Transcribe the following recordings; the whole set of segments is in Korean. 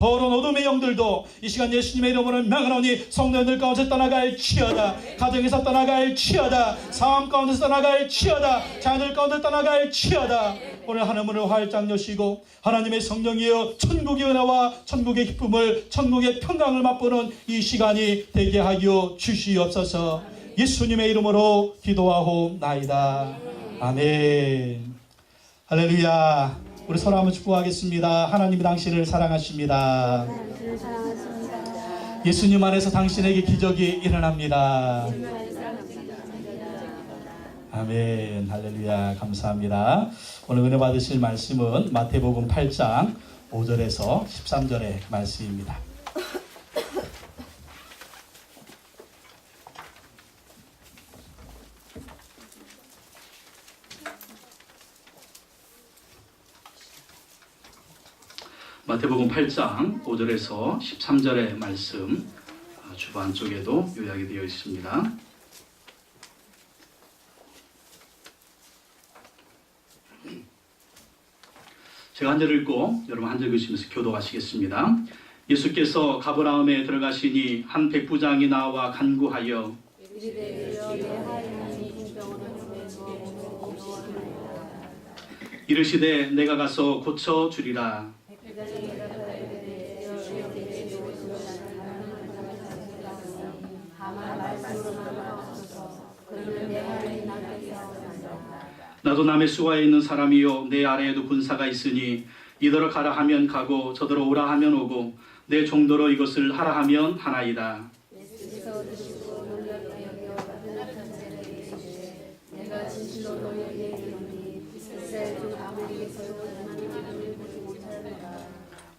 더러운 어둠의 영들도 이 시간 예수님의 이름으로 명하노니 성도들 가운데 떠나갈 치여다. 가정에서 떠나갈 치여다. 삶 가운데서 떠나갈 치여다. 자녀들 가운데 떠나갈 치여다. 오늘 하늘문을 활짝 여시고 하나님의 성령이여 천국의 은혜와 천국의 기쁨을, 천국의 평강을 맛보는 이 시간이 되게 하여 주시옵소서. 예수님의 이름으로 기도하옵나이다. 아멘. 할렐루야. 우리 서로 한번 축복하겠습니다. 하나님이 당신을 사랑하십니다. 예수님 안에서 당신에게 기적이 일어납니다. 아멘. 할렐루야. 감사합니다. 오늘 은혜 받으실 말씀은 마태복음 8장 5절에서 13절의 말씀입니다. 마태복음 8장 5절에서 13절의 말씀 주보 안쪽에도 요약이 되어 있습니다. 제가 한 절 읽고 여러분 한 절 읽으시면서 교도하시겠습니다. 예수께서 가버나움에 들어가시니 한 백부장이 나와 간구하여 이르시되 내가 가서 고쳐 주리라. 나도 남의 수하에 있는 사람이요 내 아래에도 군사가 있으니 이더러 가라 하면 가고 저더러 오라 하면 오고 내 종도로 이것을 하라 하면 하나이다.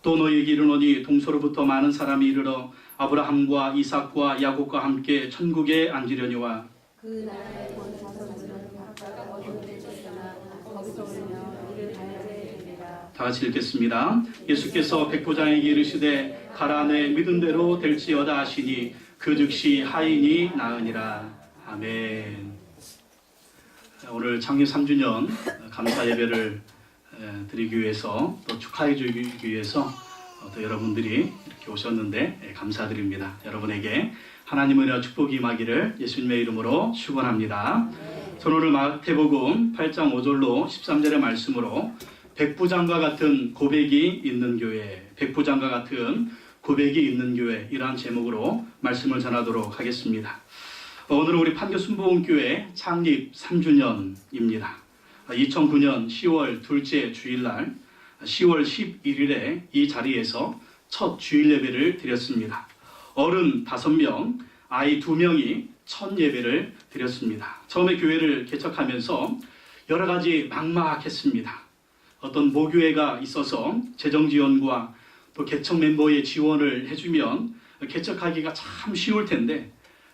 또 너희에게 이르노니 동서로부터 많은 사람이 이르러 아브라함과 이삭과 야곱과 함께 천국에 앉으려니와 그 나라의 권사들은 각각 어둠에 쫓겨나 거기서 오르며 이를 알게 되리라. 다 같이 읽겠습니다. 예수께서 백부장에게 이르시되 가라 내 믿은 대로 될지어다 하시니 그 즉시 하인이 나으니라. 아멘. 오늘 창립 3주년 감사 예배를 드리기 위해서 또 축하해 주기 위해서 또 여러분들이 이렇게 오셨는데 감사드립니다. 여러분에게 하나님의 은혜와 축복이 임하기를 예수님의 이름으로 축원합니다. 저는 오늘 마태복음 8장 5절로 13절의 말씀으로 백부장과 같은 고백이 있는 교회, 백부장과 같은 고백이 있는 교회 이러한 제목으로 말씀을 전하도록 하겠습니다. 오늘은 우리 판교 순복음교회 창립 3주년입니다. 2009년 10월 둘째 주일날 10월 11일에 이 자리에서 첫 주일 예배를 드렸습니다. 어른 5명, 아이 2명이 첫 예배를 드렸습니다. 처음에 교회를 개척하면서 여러 가지 막막했습니다. 어떤 모교회가 있어서 재정 지원과 또 개척 멤버의 지원을 해주면 개척하기가 참 쉬울 텐데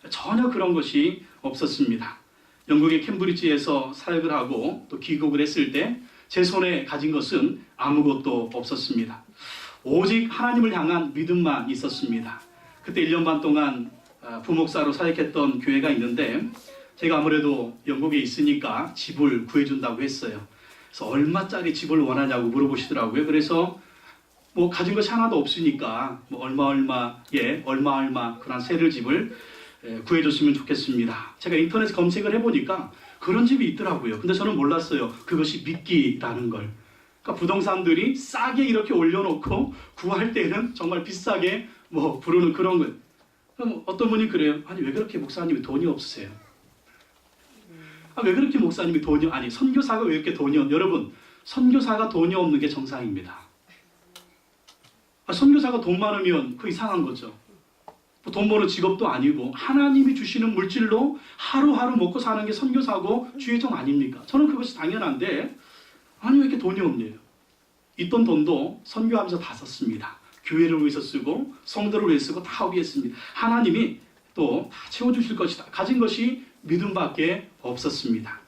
전혀 그런 것이 없었습니다. 영국의 캠브리지에서 사역을 하고 또 귀국을 했을 때 제 손에 가진 것은 아무것도 없었습니다. 오직 하나님을 향한 믿음만 있었습니다. 그때 1년 반 동안 부목사로 사역했던 교회가 있는데 제가 아무래도 영국에 있으니까 집을 구해준다고 했어요. 그래서 얼마짜리 집을 원하냐고 물어보시더라고요. 그래서 뭐 가진 것이 하나도 없으니까 뭐 얼마 그런 세를 집을 구해줬으면 좋겠습니다. 제가 인터넷 검색을 해보니까 그런 집이 있더라고요. 근데 저는 몰랐어요. 그것이 미끼라는 걸. 그러니까 부동산들이 싸게 이렇게 올려놓고 구할 때는 정말 비싸게 뭐 부르는 그런 거. 그럼 어떤 분이 그래요. 아니 왜 그렇게 목사님이 돈이 없으세요? 왜 그렇게 목사님이 돈이 아니 선교사가 왜 이렇게 돈이 없? 여러분 선교사가 돈이 없는 게 정상입니다. 선교사가 돈 많으면 그 이상한 거죠. 돈 버는 직업도 아니고 하나님이 주시는 물질로 하루하루 먹고 사는 게 선교사고 주의 종 아닙니까? 저는 그것이 당연한데 아니 왜 이렇게 돈이 없냐요. 있던 돈도 선교하면서 다 썼습니다. 교회를 위해서 쓰고 성도를 위해서 쓰고 다 위했습니다. 하나님이 또 다 채워주실 것이다. 가진 것이 믿음밖에 없었습니다.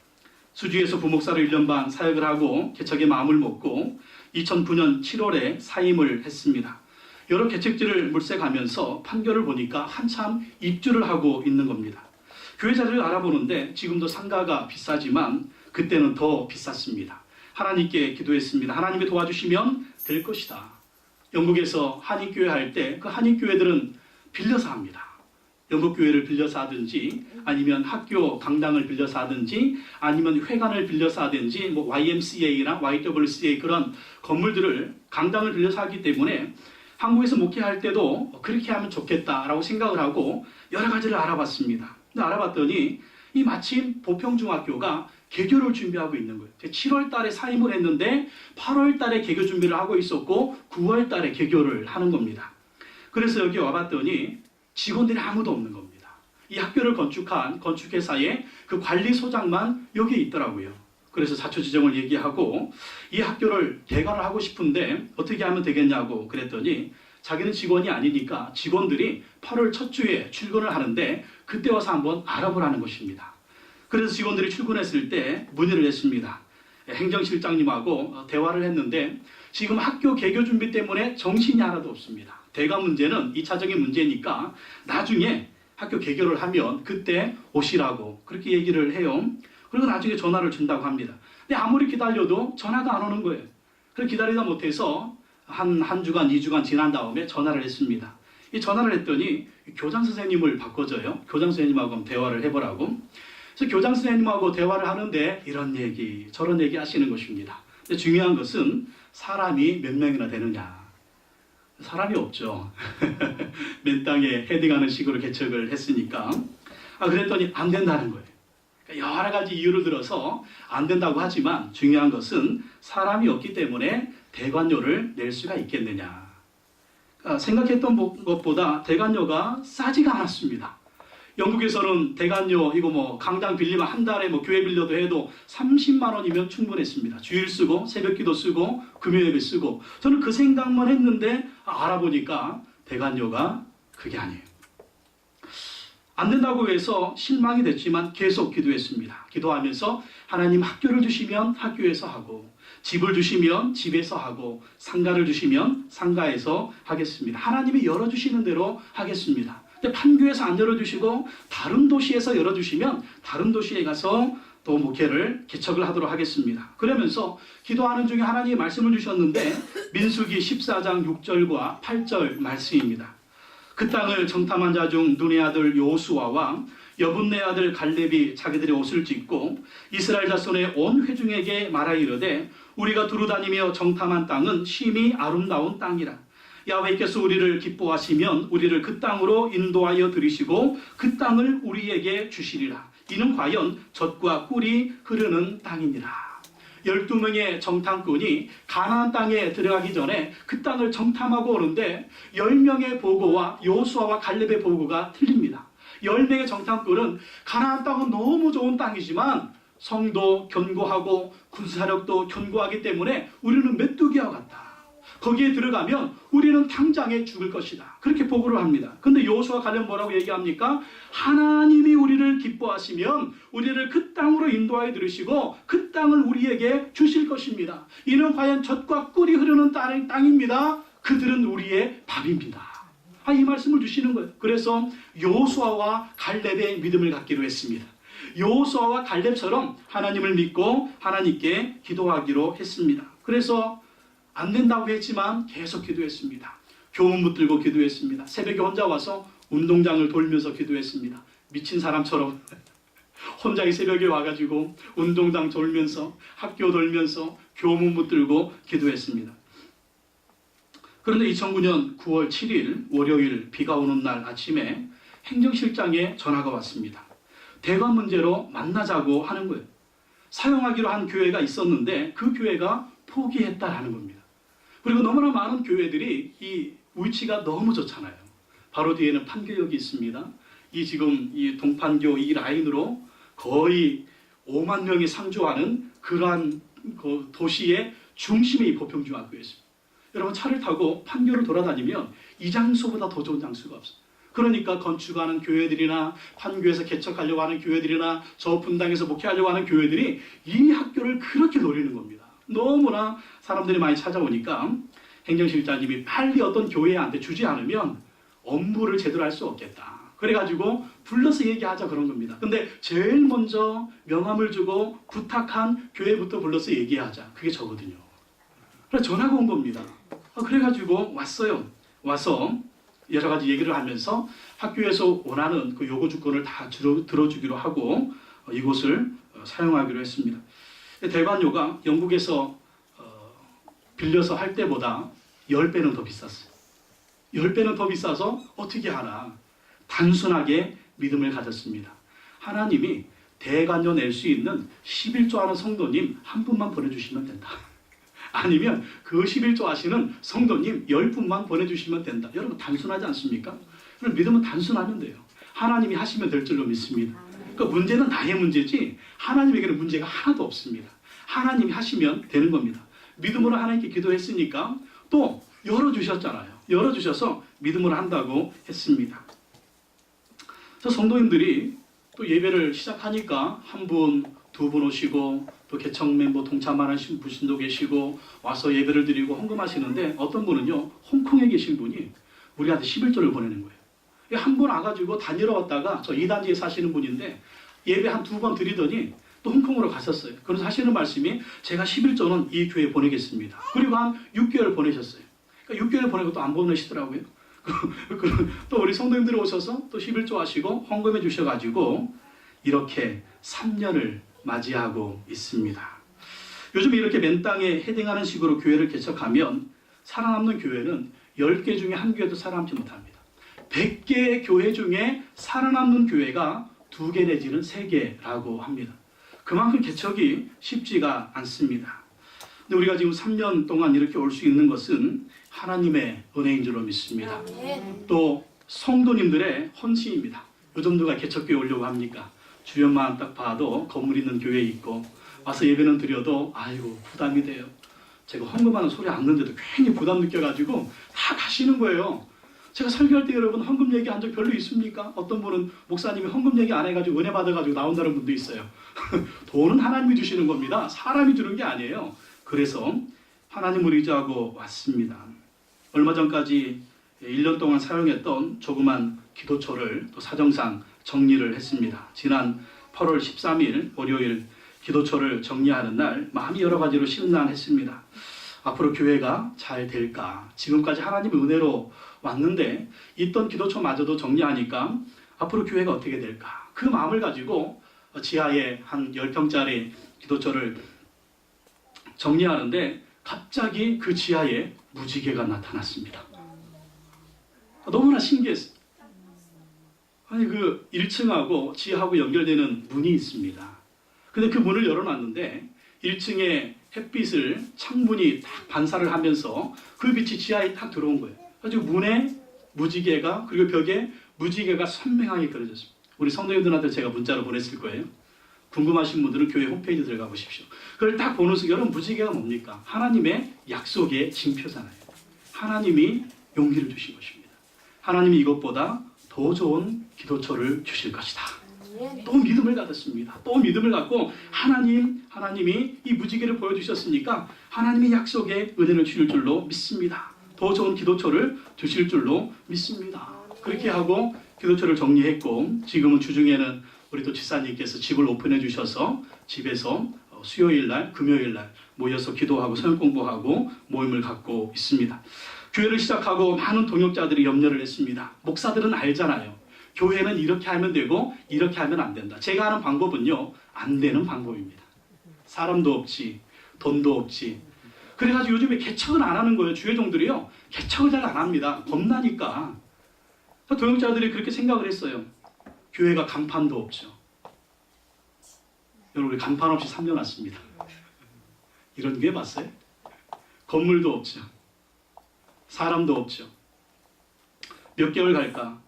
수주에서 부목사로 1년 반 사역을 하고 개척의 마음을 먹고 2009년 7월에 사임을 했습니다. 여러 개척지를 물색하면서 판교를 보니까 한참 입주를 하고 있는 겁니다. 교회 자리를 알아보는데 지금도 상가가 비싸지만 그때는 더 비쌌습니다. 하나님께 기도했습니다. 하나님이 도와주시면 될 것이다. 영국에서 한인교회 할 때 그 한인교회들은 빌려서 합니다. 영국교회를 빌려서 하든지 아니면 학교 강당을 빌려서 하든지 아니면 회관을 빌려서 하든지 뭐 YMCA나 YWCA 그런 건물들을 강당을 빌려서 하기 때문에 한국에서 목회할 때도 그렇게 하면 좋겠다라고 생각을 하고 여러 가지를 알아봤습니다. 근데 알아봤더니 이 마침 보평중학교가 개교를 준비하고 있는 거예요. 7월 달에 사임을 했는데 8월 달에 개교 준비를 하고 있었고 9월 달에 개교를 하는 겁니다. 그래서 여기 와봤더니 직원들이 아무도 없는 겁니다. 이 학교를 건축한 건축회사의 그 관리소장만 여기 있더라고요. 그래서 자초지종을 얘기하고 이 학교를 개관을 하고 싶은데 어떻게 하면 되겠냐고 그랬더니 자기는 직원이 아니니까 직원들이 8월 첫 주에 출근을 하는데 그때 와서 한번 알아보라는 것입니다. 그래서 직원들이 출근했을 때 문의를 했습니다. 행정실장님하고 대화를 했는데 지금 학교 개교 준비 때문에 정신이 하나도 없습니다. 대가 문제는 2차적인 문제니까 나중에 학교 개교를 하면 그때 오시라고 그렇게 얘기를 해요. 그리고 나중에 전화를 준다고 합니다. 근데 아무리 기다려도 전화가 안 오는 거예요. 그래서 기다리다 못해서 한 주간, 2주간 지난 다음에 전화를 했습니다. 이 전화를 했더니 교장 선생님을 바꿔줘요. 교장 선생님하고 대화를 해보라고. 그래서 교장 선생님하고 대화를 하는데 이런 얘기, 저런 얘기 하시는 것입니다. 근데 중요한 것은 사람이 몇 명이나 되느냐. 사람이 없죠. 맨 땅에 헤딩하는 식으로 개척을 했으니까. 그랬더니 안 된다는 거예요. 그러니까 여러 가지 이유를 들어서 안 된다고 하지만 중요한 것은 사람이 없기 때문에 대관료를 낼 수가 있겠느냐. 생각했던 것보다 대관료가 싸지가 않았습니다. 영국에서는 대관료 이거 뭐 강당 빌리면 한 달에 뭐 교회 빌려도 해도 30만 원이면 충분했습니다. 주일 쓰고 새벽기도 쓰고 금요예배 쓰고 저는 그 생각만 했는데 알아보니까 대관료가 그게 아니에요. 안 된다고 해서 실망이 됐지만 계속 기도했습니다. 기도하면서 하나님 학교를 주시면 학교에서 하고 집을 주시면 집에서 하고 상가를 주시면 상가에서 하겠습니다. 하나님이 열어주시는 대로 하겠습니다. 근데 판교에서 안 열어주시고 다른 도시에서 열어주시면 다른 도시에 가서 또 목회를 개척을 하도록 하겠습니다. 그러면서 기도하는 중에 하나님이 말씀을 주셨는데 민수기 14장 6절과 8절 말씀입니다. 그 땅을 정탐한 자 중 눈의 아들 여호수아와 여분네 아들 갈렙이 자기들의 옷을 찢고 이스라엘 자손의 온 회중에게 말하 이르되 우리가 두루다니며 정탐한 땅은 심히 아름다운 땅이라. 야훼께서 우리를 기뻐하시면 우리를 그 땅으로 인도하여 들이시고 그 땅을 우리에게 주시리라. 이는 과연 젖과 꿀이 흐르는 땅이니라. 12명의 정탐꾼이 가나안 땅에 들어가기 전에 그 땅을 정탐하고 오는데 10명의 보고와 여호수아와 갈렙의 보고가 틀립니다. 10명의 정탐꾼은 가나안 땅은 너무 좋은 땅이지만 성도 견고하고 군사력도 견고하기 때문에 우리는 메뚜기와 같다. 거기에 들어가면 우리는 당장에 죽을 것이다. 그렇게 보고를 합니다. 근데 여호수아 갈렙 뭐라고 얘기합니까? 하나님이 우리를 기뻐하시면 우리를 그 땅으로 인도하여 들으시고 그 땅을 우리에게 주실 것입니다. 이는 과연 젖과 꿀이 흐르는 땅입니다. 그들은 우리의 밥입니다. 이 말씀을 주시는 거예요. 그래서 여호수아와 갈렙의 믿음을 갖기로 했습니다. 여호수아와 갈렙처럼 하나님을 믿고 하나님께 기도하기로 했습니다. 그래서 안 된다고 했지만 계속 기도했습니다. 교문 붙들고 기도했습니다. 새벽에 혼자 와서 운동장을 돌면서 기도했습니다. 미친 사람처럼 혼자 이 새벽에 와가지고 운동장 돌면서 학교 돌면서 교문 붙들고 기도했습니다. 그런데 2009년 9월 7일 월요일 비가 오는 날 아침에 행정실장에 전화가 왔습니다. 대관 문제로 만나자고 하는 거예요. 사용하기로 한 교회가 있었는데 그 교회가 포기했다라는 겁니다. 그리고 너무나 많은 교회들이 이 위치가 너무 좋잖아요. 바로 뒤에는 판교역이 있습니다. 지금 이 동판교 이 라인으로 거의 5만 명이 상주하는 그러한 그 도시의 중심에 이 보평중학교에 있습니다. 여러분 차를 타고 판교를 돌아다니면 이 장소보다 더 좋은 장소가 없어요. 그러니까 건축하는 교회들이나 판교에서 개척하려고 하는 교회들이나 저 분당에서 목회하려고 하는 교회들이 이 학교를 그렇게 노리는 겁니다. 너무나 사람들이 많이 찾아오니까 행정실장님이 빨리 어떤 교회한테 주지 않으면 업무를 제대로 할 수 없겠다. 그래가지고 불러서 얘기하자 그런 겁니다. 근데 제일 먼저 명함을 주고 부탁한 교회부터 불러서 얘기하자. 그게 저거든요. 그래서 전화가 온 겁니다. 그래가지고 왔어요. 와서 여러 가지 얘기를 하면서 학교에서 원하는 그 요구 조건을 다 들어주기로 하고 이곳을 사용하기로 했습니다. 대관료가 영국에서 빌려서 할 때보다 10배는 더 비쌌어요. 10배는 더 비싸서 어떻게 하나 단순하게 믿음을 가졌습니다. 하나님이 대관료 낼 수 있는 11조 하는 성도님 한 분만 보내주시면 된다. 아니면 그 11조 하시는 성도님 10분만 보내주시면 된다. 여러분 단순하지 않습니까? 그럼 믿음은 단순하면 돼요. 하나님이 하시면 될 줄로 믿습니다. 그러니까 문제는 나의 문제지 하나님에게는 문제가 하나도 없습니다. 하나님이 하시면 되는 겁니다. 믿음으로 하나님께 기도했으니까 또 열어주셨잖아요. 열어주셔서 믿음으로 한다고 했습니다. 그래서 성도님들이 또 예배를 시작하니까 한 분, 두 분 오시고 또 개척 멤버 동참하신 분도 계시고 와서 예배를 드리고 헌금하시는데 어떤 분은요 홍콩에 계신 분이 우리한테 11조를 보내는 거예요. 한 분 와가지고 다니러 왔다가 저 2단지에 사시는 분인데 예배 한 2번 드리더니 또 홍콩으로 가셨어요. 그래서 하시는 말씀이 제가 11조는 이 교회에 보내겠습니다. 그리고 한 6개월 보내셨어요. 그러니까 6개월 보내고 또 안 보내시더라고요. 또 우리 성도님들이 오셔서 또 11조 하시고 헌금해 주셔가지고 이렇게 3년을 맞이하고 있습니다. 요즘 이렇게 맨 땅에 헤딩하는 식으로 교회를 개척하면 살아남는 교회는 10개 중에 한 교회도 살아남지 못합니다. 100개의 교회 중에 살아남는 교회가 2개 내지는 3개라고 합니다. 그만큼 개척이 쉽지가 않습니다. 근데 우리가 지금 3년 동안 이렇게 올 수 있는 것은 하나님의 은혜인 줄로 믿습니다. 또 성도님들의 헌신입니다. 요즘 누가 개척교회 오려고 합니까? 주변만 딱 봐도 건물 있는 교회 있고 와서 예배는 드려도 아이고 부담이 돼요. 제가 헌금하는 소리 안 듣는데도 괜히 부담 느껴가지고 다 가시는 거예요. 제가 설교할 때 여러분 헌금 얘기한 적 별로 있습니까? 어떤 분은 목사님이 헌금 얘기 안 해가지고 은혜 받아가지고 나온다는 분도 있어요. 돈은 하나님이 주시는 겁니다. 사람이 주는 게 아니에요. 그래서 하나님을 의지하고 왔습니다. 얼마 전까지 1년 동안 사용했던 조그만 기도처를 또 사정상 정리를 했습니다. 지난 8월 13일 월요일 기도처를 정리하는 날 마음이 여러 가지로 심란했습니다. 앞으로 교회가 잘 될까? 지금까지 하나님의 은혜로 왔는데 있던 기도처마저도 정리하니까 앞으로 교회가 어떻게 될까? 그 마음을 가지고 지하에 한 10평짜리 기도처를 정리하는데 갑자기 그 지하에 무지개가 나타났습니다. 너무나 신기했어요. 아니 그 1층하고 지하하고 연결되는 문이 있습니다. 근데 그 문을 열어놨는데 1층에 햇빛을 창문이 딱 반사를 하면서 그 빛이 지하에 딱 들어온 거예요. 그래서 문에 무지개가 그리고 벽에 무지개가 선명하게 그려졌습니다. 우리 성도님들한테 제가 문자로 보냈을 거예요. 궁금하신 분들은 교회 홈페이지 들어가 보십시오. 그걸 딱 보는 순간 여러분 무지개가 뭡니까? 하나님의 약속의 징표잖아요. 하나님이 용기를 주신 것입니다. 하나님이 이것보다 더 좋은 기도처를 주실 것이다. 또 믿음을 갖았습니다. 또 믿음을 갖고 하나님이 이 무지개를 보여주셨으니까 하나님의 약속의 은혜를 주실 줄로 믿습니다. 더 좋은 기도처를 주실 줄로 믿습니다. 그렇게 하고 기도처를 정리했고 지금은 주중에는 우리 또 지사님께서 집을 오픈해 주셔서 집에서 수요일날, 금요일날 모여서 기도하고 성경 공부하고 모임을 갖고 있습니다. 교회를 시작하고 많은 동역자들이 염려를 했습니다. 목사들은 알잖아요. 교회는 이렇게 하면 되고 이렇게 하면 안 된다. 제가 하는 방법은요. 안 되는 방법입니다. 사람도 없지, 돈도 없지. 그래가지고 요즘에 개척은 안 하는 거예요. 주회종들이요. 개척을 잘 안 합니다. 겁나니까. 동역자들이 그렇게 생각을 했어요. 교회가 간판도 없죠. 여러분 우리 간판 없이 3년 왔습니다. 이런 게 봤어요? 건물도 없죠. 사람도 없죠. 몇 개월 갈까?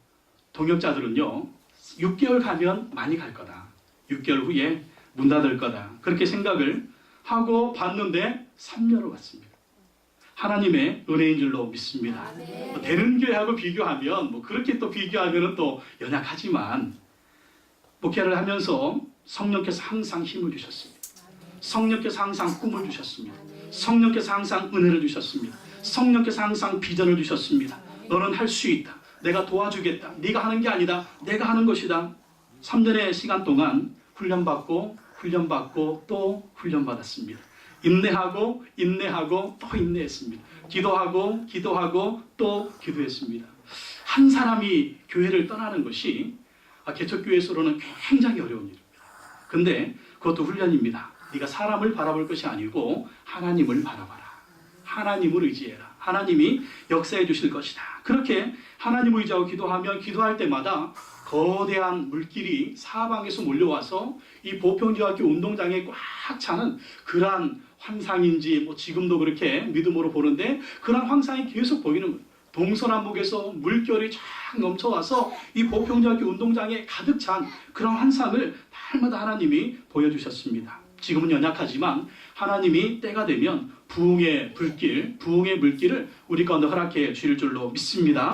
동역자들은요. 6개월 가면 많이 갈 거다. 6개월 후에 문 닫을 거다. 그렇게 생각을 하고 봤는데 3년을 왔습니다. 하나님의 은혜인 줄로 믿습니다. 되는 교회하고 비교하면 뭐 그렇게 또 비교하면 또 연약하지만 목회를 하면서 성령께서 항상 힘을 주셨습니다. 성령께서 항상 꿈을 주셨습니다. 성령께서 항상 은혜를 주셨습니다. 성령께서 항상 비전을 주셨습니다. 너는 할 수 있다. 내가 도와주겠다. 네가 하는 게 아니다. 내가 하는 것이다. 3년의 시간 동안 훈련받고 또 훈련받았습니다. 인내하고 인내하고 또 인내했습니다. 기도하고 또 기도했습니다. 한 사람이 교회를 떠나는 것이 개척교회에서로는 굉장히 어려운 일입니다. 근데 그것도 훈련입니다. 네가 사람을 바라볼 것이 아니고 하나님을 바라봐라. 하나님을 의지해라. 하나님이 역사해 주실 것이다. 그렇게 하나님을 의지하고 기도하면 기도할 때마다 거대한 물길이 사방에서 몰려와서 이 보평중학교 운동장에 꽉 차는 그러한 환상인지 지금도 그렇게 믿음으로 보는데 그런 환상이 계속 보이는 거예요. 동서남북에서 물결이 쫙 넘쳐와서 이 보평중학교 운동장에 가득 찬 그런 환상을 날마다 하나님이 보여주셨습니다. 지금은 연약하지만 하나님이 때가 되면 부흥의 물길을 우리 가운데 허락해 주실 줄로 믿습니다.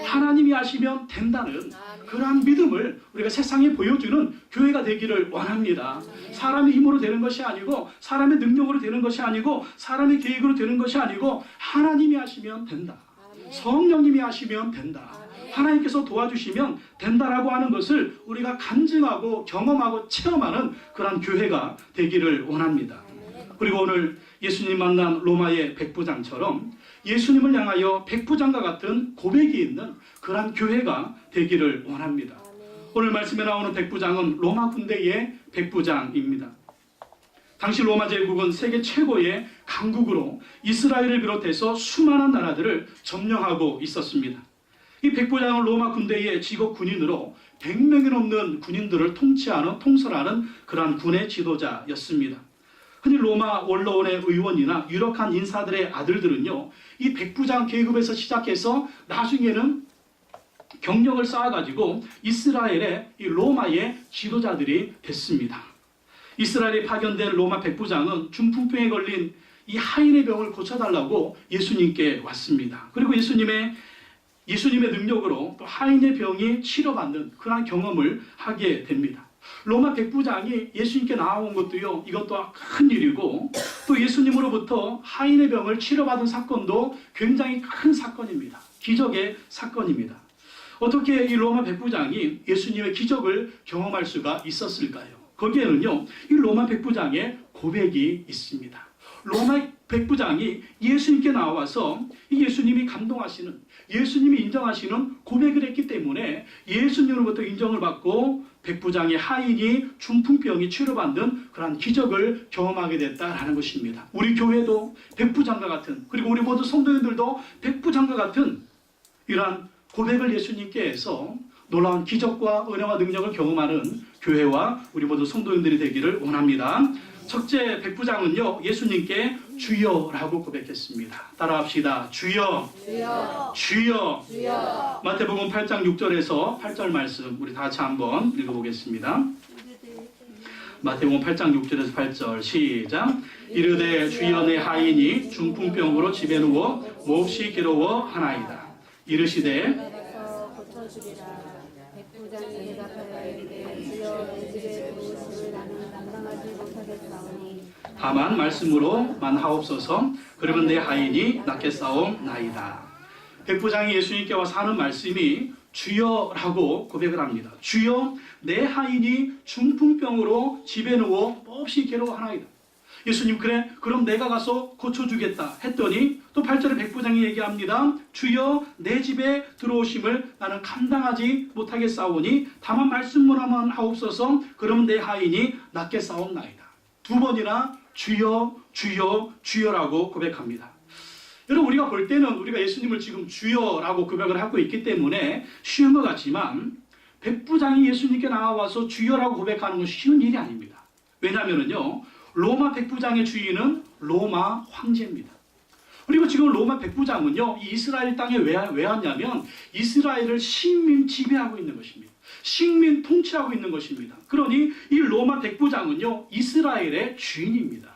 하나님이 하시면 된다는 그러한 믿음을 우리가 세상에 보여주는 교회가 되기를 원합니다. 사람의 힘으로 되는 것이 아니고 사람의 능력으로 되는 것이 아니고 사람의 계획으로 되는 것이 아니고 하나님이 하시면 된다. 성령님이 하시면 된다. 하나님께서 도와주시면 된다라고 하는 것을 우리가 간증하고 경험하고 체험하는 그런 교회가 되기를 원합니다. 그리고 오늘 예수님 만난 로마의 백부장처럼 예수님을 향하여 백부장과 같은 고백이 있는 그런 교회가 되기를 원합니다. 오늘 말씀에 나오는 백부장은 로마 군대의 백부장입니다. 당시 로마 제국은 세계 최고의 강국으로 이스라엘을 비롯해서 수많은 나라들을 점령하고 있었습니다. 이 백부장은 로마 군대의 직업 군인으로 100명이 넘는 군인들을 통솔하는 그러한 군의 지도자였습니다. 흔히 로마 원로원의 의원이나 유력한 인사들의 아들들은요, 이 백부장 계급에서 시작해서 나중에는 경력을 쌓아가지고 이스라엘의 이 로마의 지도자들이 됐습니다. 이스라엘에 파견된 로마 백부장은 중풍병에 걸린 이 하인의 병을 고쳐달라고 예수님께 왔습니다. 그리고 예수님의 능력으로 또 하인의 병이 치료받는 그런 경험을 하게 됩니다. 로마 백부장이 예수님께 나온 것도요, 이것도 큰 일이고 또 예수님으로부터 하인의 병을 치료받은 사건도 굉장히 큰 사건입니다. 기적의 사건입니다. 어떻게 이 로마 백부장이 예수님의 기적을 경험할 수가 있었을까요? 거기에는요, 이 로마 백부장의 고백이 있습니다. 로마 백부장이 예수님께 나와서 이 예수님이 감동하시는, 예수님이 인정하시는 고백을 했기 때문에 예수님으로부터 인정을 받고 백부장의 하인이 중풍병이 치료받는 그런 기적을 경험하게 됐다라는 것입니다. 우리 교회도 백부장과 같은, 그리고 우리 모두 성도님들도 백부장과 같은 이러한 고백을 예수님께 해서 놀라운 기적과 은혜와 능력을 경험하는 교회와 우리 모두 성도님들이 되기를 원합니다. 첫째 백부장은요, 예수님께 주여라고 고백했습니다. 따라합시다. 주여, 주여, 주여. 주여. 마태복음 8장 6절에서 8절 말씀 우리 다 같이 한번 읽어보겠습니다. 마태복음 8장 6절에서 8절 시작. 이르되 주여 내 하인이 중풍병으로 집에 누워 몹시 괴로워하나이다. 이르시되 백부장이 대답하여 이르되 주여 내 집에 누우심을 나는 감당하지 못하겠사오니 다만 말씀으로만 하옵소서. 그러면 내 하인이 낫겠사옵나이다. 백부장이 예수님께 와서 하는 말씀이 주여라고 고백을 합니다. 주여 내 하인이 중풍병으로 집에 누워 몹시 괴로워하나이다. 예수님 그래 그럼 내가 가서 고쳐주겠다 했더니 또 8절에 백부장이 얘기합니다. 주여 내 집에 들어오심을 나는 감당하지 못하겠사오니 다만 말씀만 하옵소서. 그럼 내 하인이 낫겠사옵나이다. 두 번이나 주여 주여 주여라고 고백합니다. 여러분 우리가 볼 때는 우리가 예수님을 지금 주여라고 고백을 하고 있기 때문에 쉬운 것 같지만 백부장이 예수님께 나와서 주여라고 고백하는 건 쉬운 일이 아닙니다. 왜냐하면요 로마 백부장의 주인은 로마 황제입니다. 그리고 지금 로마 백부장은요 이 이스라엘 땅에 왜 왔냐면 이스라엘을 식민 지배하고 있는 것입니다. 식민 통치하고 있는 것입니다. 그러니 이 로마 백부장은요 이스라엘의 주인입니다.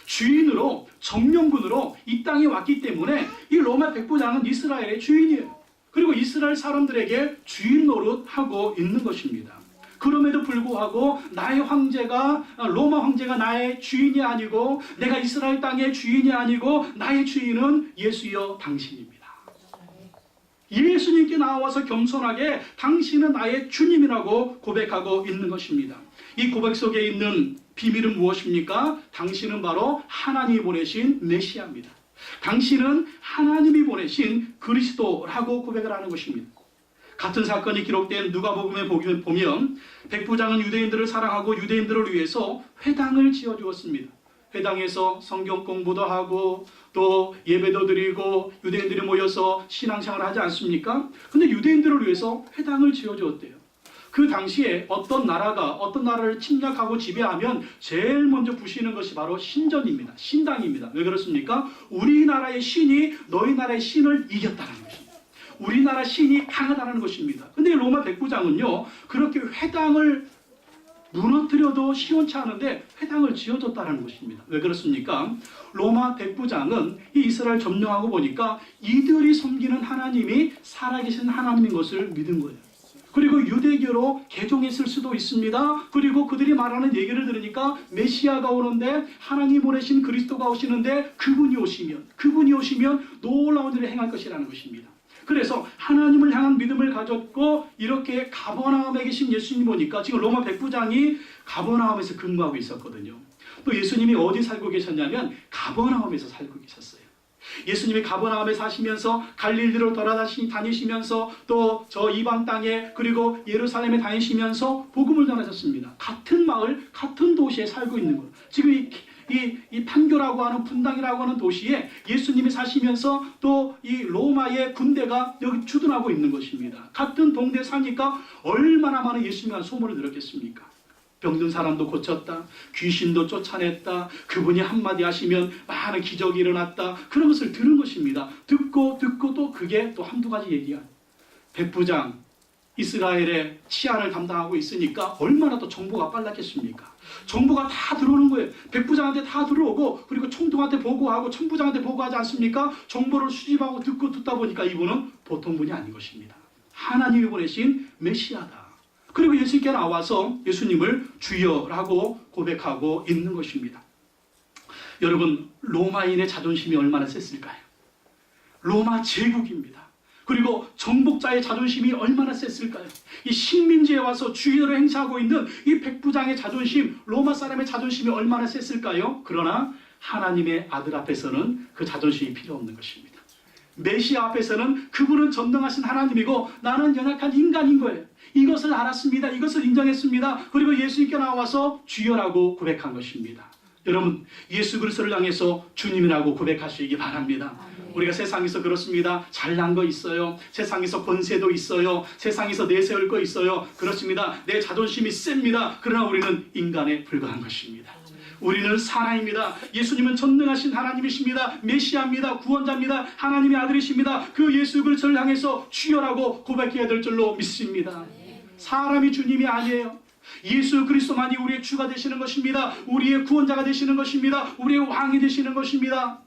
주인으로 정령군으로 이 땅에 왔기 때문에 이 로마 백부장은 이스라엘의 주인이에요. 그리고 이스라엘 사람들에게 주인 노릇하고 있는 것입니다. 그럼에도 불구하고 나의 황제가 로마 황제가 나의 주인이 아니고 내가 이스라엘 땅의 주인이 아니고 나의 주인은 예수여 당신입니다. 예수님께 나와서 겸손하게 당신은 나의 주님이라고 고백하고 있는 것입니다. 이 고백 속에 있는 비밀은 무엇입니까? 당신은 바로 하나님이 보내신 메시아입니다. 당신은 하나님이 보내신 그리스도라고 고백을 하는 것입니다. 같은 사건이 기록된 누가복음에 보면 백부장은 유대인들을 사랑하고 유대인들을 위해서 회당을 지어주었습니다. 회당에서 성경 공부도 하고 또 예배도 드리고 유대인들이 모여서 신앙생활을 하지 않습니까? 근데 유대인들을 위해서 회당을 지어주었대요. 그 당시에 어떤 나라를 침략하고 지배하면 제일 먼저 부시는 것이 바로 신전입니다. 신당입니다. 왜 그렇습니까? 우리나라의 신이 너희 나라의 신을 이겼다는 것입니다. 우리나라 신이 강하다는 것입니다. 근데 로마 백부장은요, 그렇게 회당을 무너뜨려도 시원치 않은데 회당을 지어줬다는 것입니다. 왜 그렇습니까? 로마 백부장은 이 이스라엘 점령하고 보니까 이들이 섬기는 하나님이 살아계신 하나님인 것을 믿은 거예요. 그리고 유대교로 개종했을 수도 있습니다. 그리고 그들이 말하는 얘기를 들으니까 메시아가 오는데, 하나님 보내신 그리스도가 오시는데 그분이 오시면 놀라운 일을 행할 것이라는 것입니다. 그래서 하나님을 향한 믿음을 가졌고, 이렇게 가버나움에 계신 예수님 보니까 지금 로마 백부장이 가버나움에서 근무하고 있었거든요. 또 예수님이 어디 살고 계셨냐면 가버나움에서 살고 계셨어요. 예수님이 가버나움에 사시면서 갈릴리로 돌아다니시면서 또 저 이방 땅에 그리고 예루살렘에 다니시면서 복음을 전하셨습니다. 같은 마을, 같은 도시에 살고 있는 거예요. 지금 이 판교라고 하는 분당이라고 하는 도시에 예수님이 사시면서 또 이 로마의 군대가 여기 주둔하고 있는 것입니다. 같은 동네에 사니까 얼마나 많은 예수님에 대한 소문을 들었겠습니까? 병든 사람도 고쳤다, 귀신도 쫓아냈다, 그분이 한마디 하시면 많은 기적이 일어났다, 그런 것을 들은 것입니다. 듣고 또 그게 또 한두 가지 얘기야. 백부장, 이스라엘의 치안을 담당하고 있으니까 얼마나 또 정보가 빨랐겠습니까? 정보가 다 들어오는 거예요. 백부장한테 다 들어오고, 그리고 총독한테 보고하고 천부장한테 보고하지 않습니까? 정보를 수집하고 듣다 보니까 이분은 보통 분이 아닌 것입니다. 하나님이 보내신 메시아다. 그리고 예수님께 나와서 예수님을 주여라고 고백하고 있는 것입니다. 여러분, 로마인의 자존심이 얼마나 셌을까요? 로마 제국입니다. 그리고 정복자의 자존심이 얼마나 셌을까요? 이 식민지에 와서 주의를 행사하고 있는 이 백부장의 자존심, 로마 사람의 자존심이 얼마나 셌을까요? 그러나 하나님의 아들 앞에서는 그 자존심이 필요 없는 것입니다. 메시아 앞에서는 그분은 전능하신 하나님이고 나는 연약한 인간인 거예요. 이것을 알았습니다. 이것을 인정했습니다. 그리고 예수님께 나와서 주여라고 고백한 것입니다. 여러분, 예수 그리스도를 향해서 주님이라고 고백하시기 바랍니다. 우리가 세상에서 그렇습니다. 잘난 거 있어요. 세상에서 권세도 있어요. 세상에서 내세울 거 있어요. 그렇습니다. 내 자존심이 셉니다. 그러나 우리는 인간에 불과한 것입니다. 우리는 사람입니다. 예수님은 전능하신 하나님이십니다. 메시아입니다. 구원자입니다. 하나님의 아들이십니다. 그 예수 그리스도를 향해서 주여라고 고백해야 될 줄로 믿습니다. 사람이 주님이 아니에요. 예수 그리스도만이 우리의 주가 되시는 것입니다. 우리의 구원자가 되시는 것입니다. 우리의 왕이 되시는 것입니다.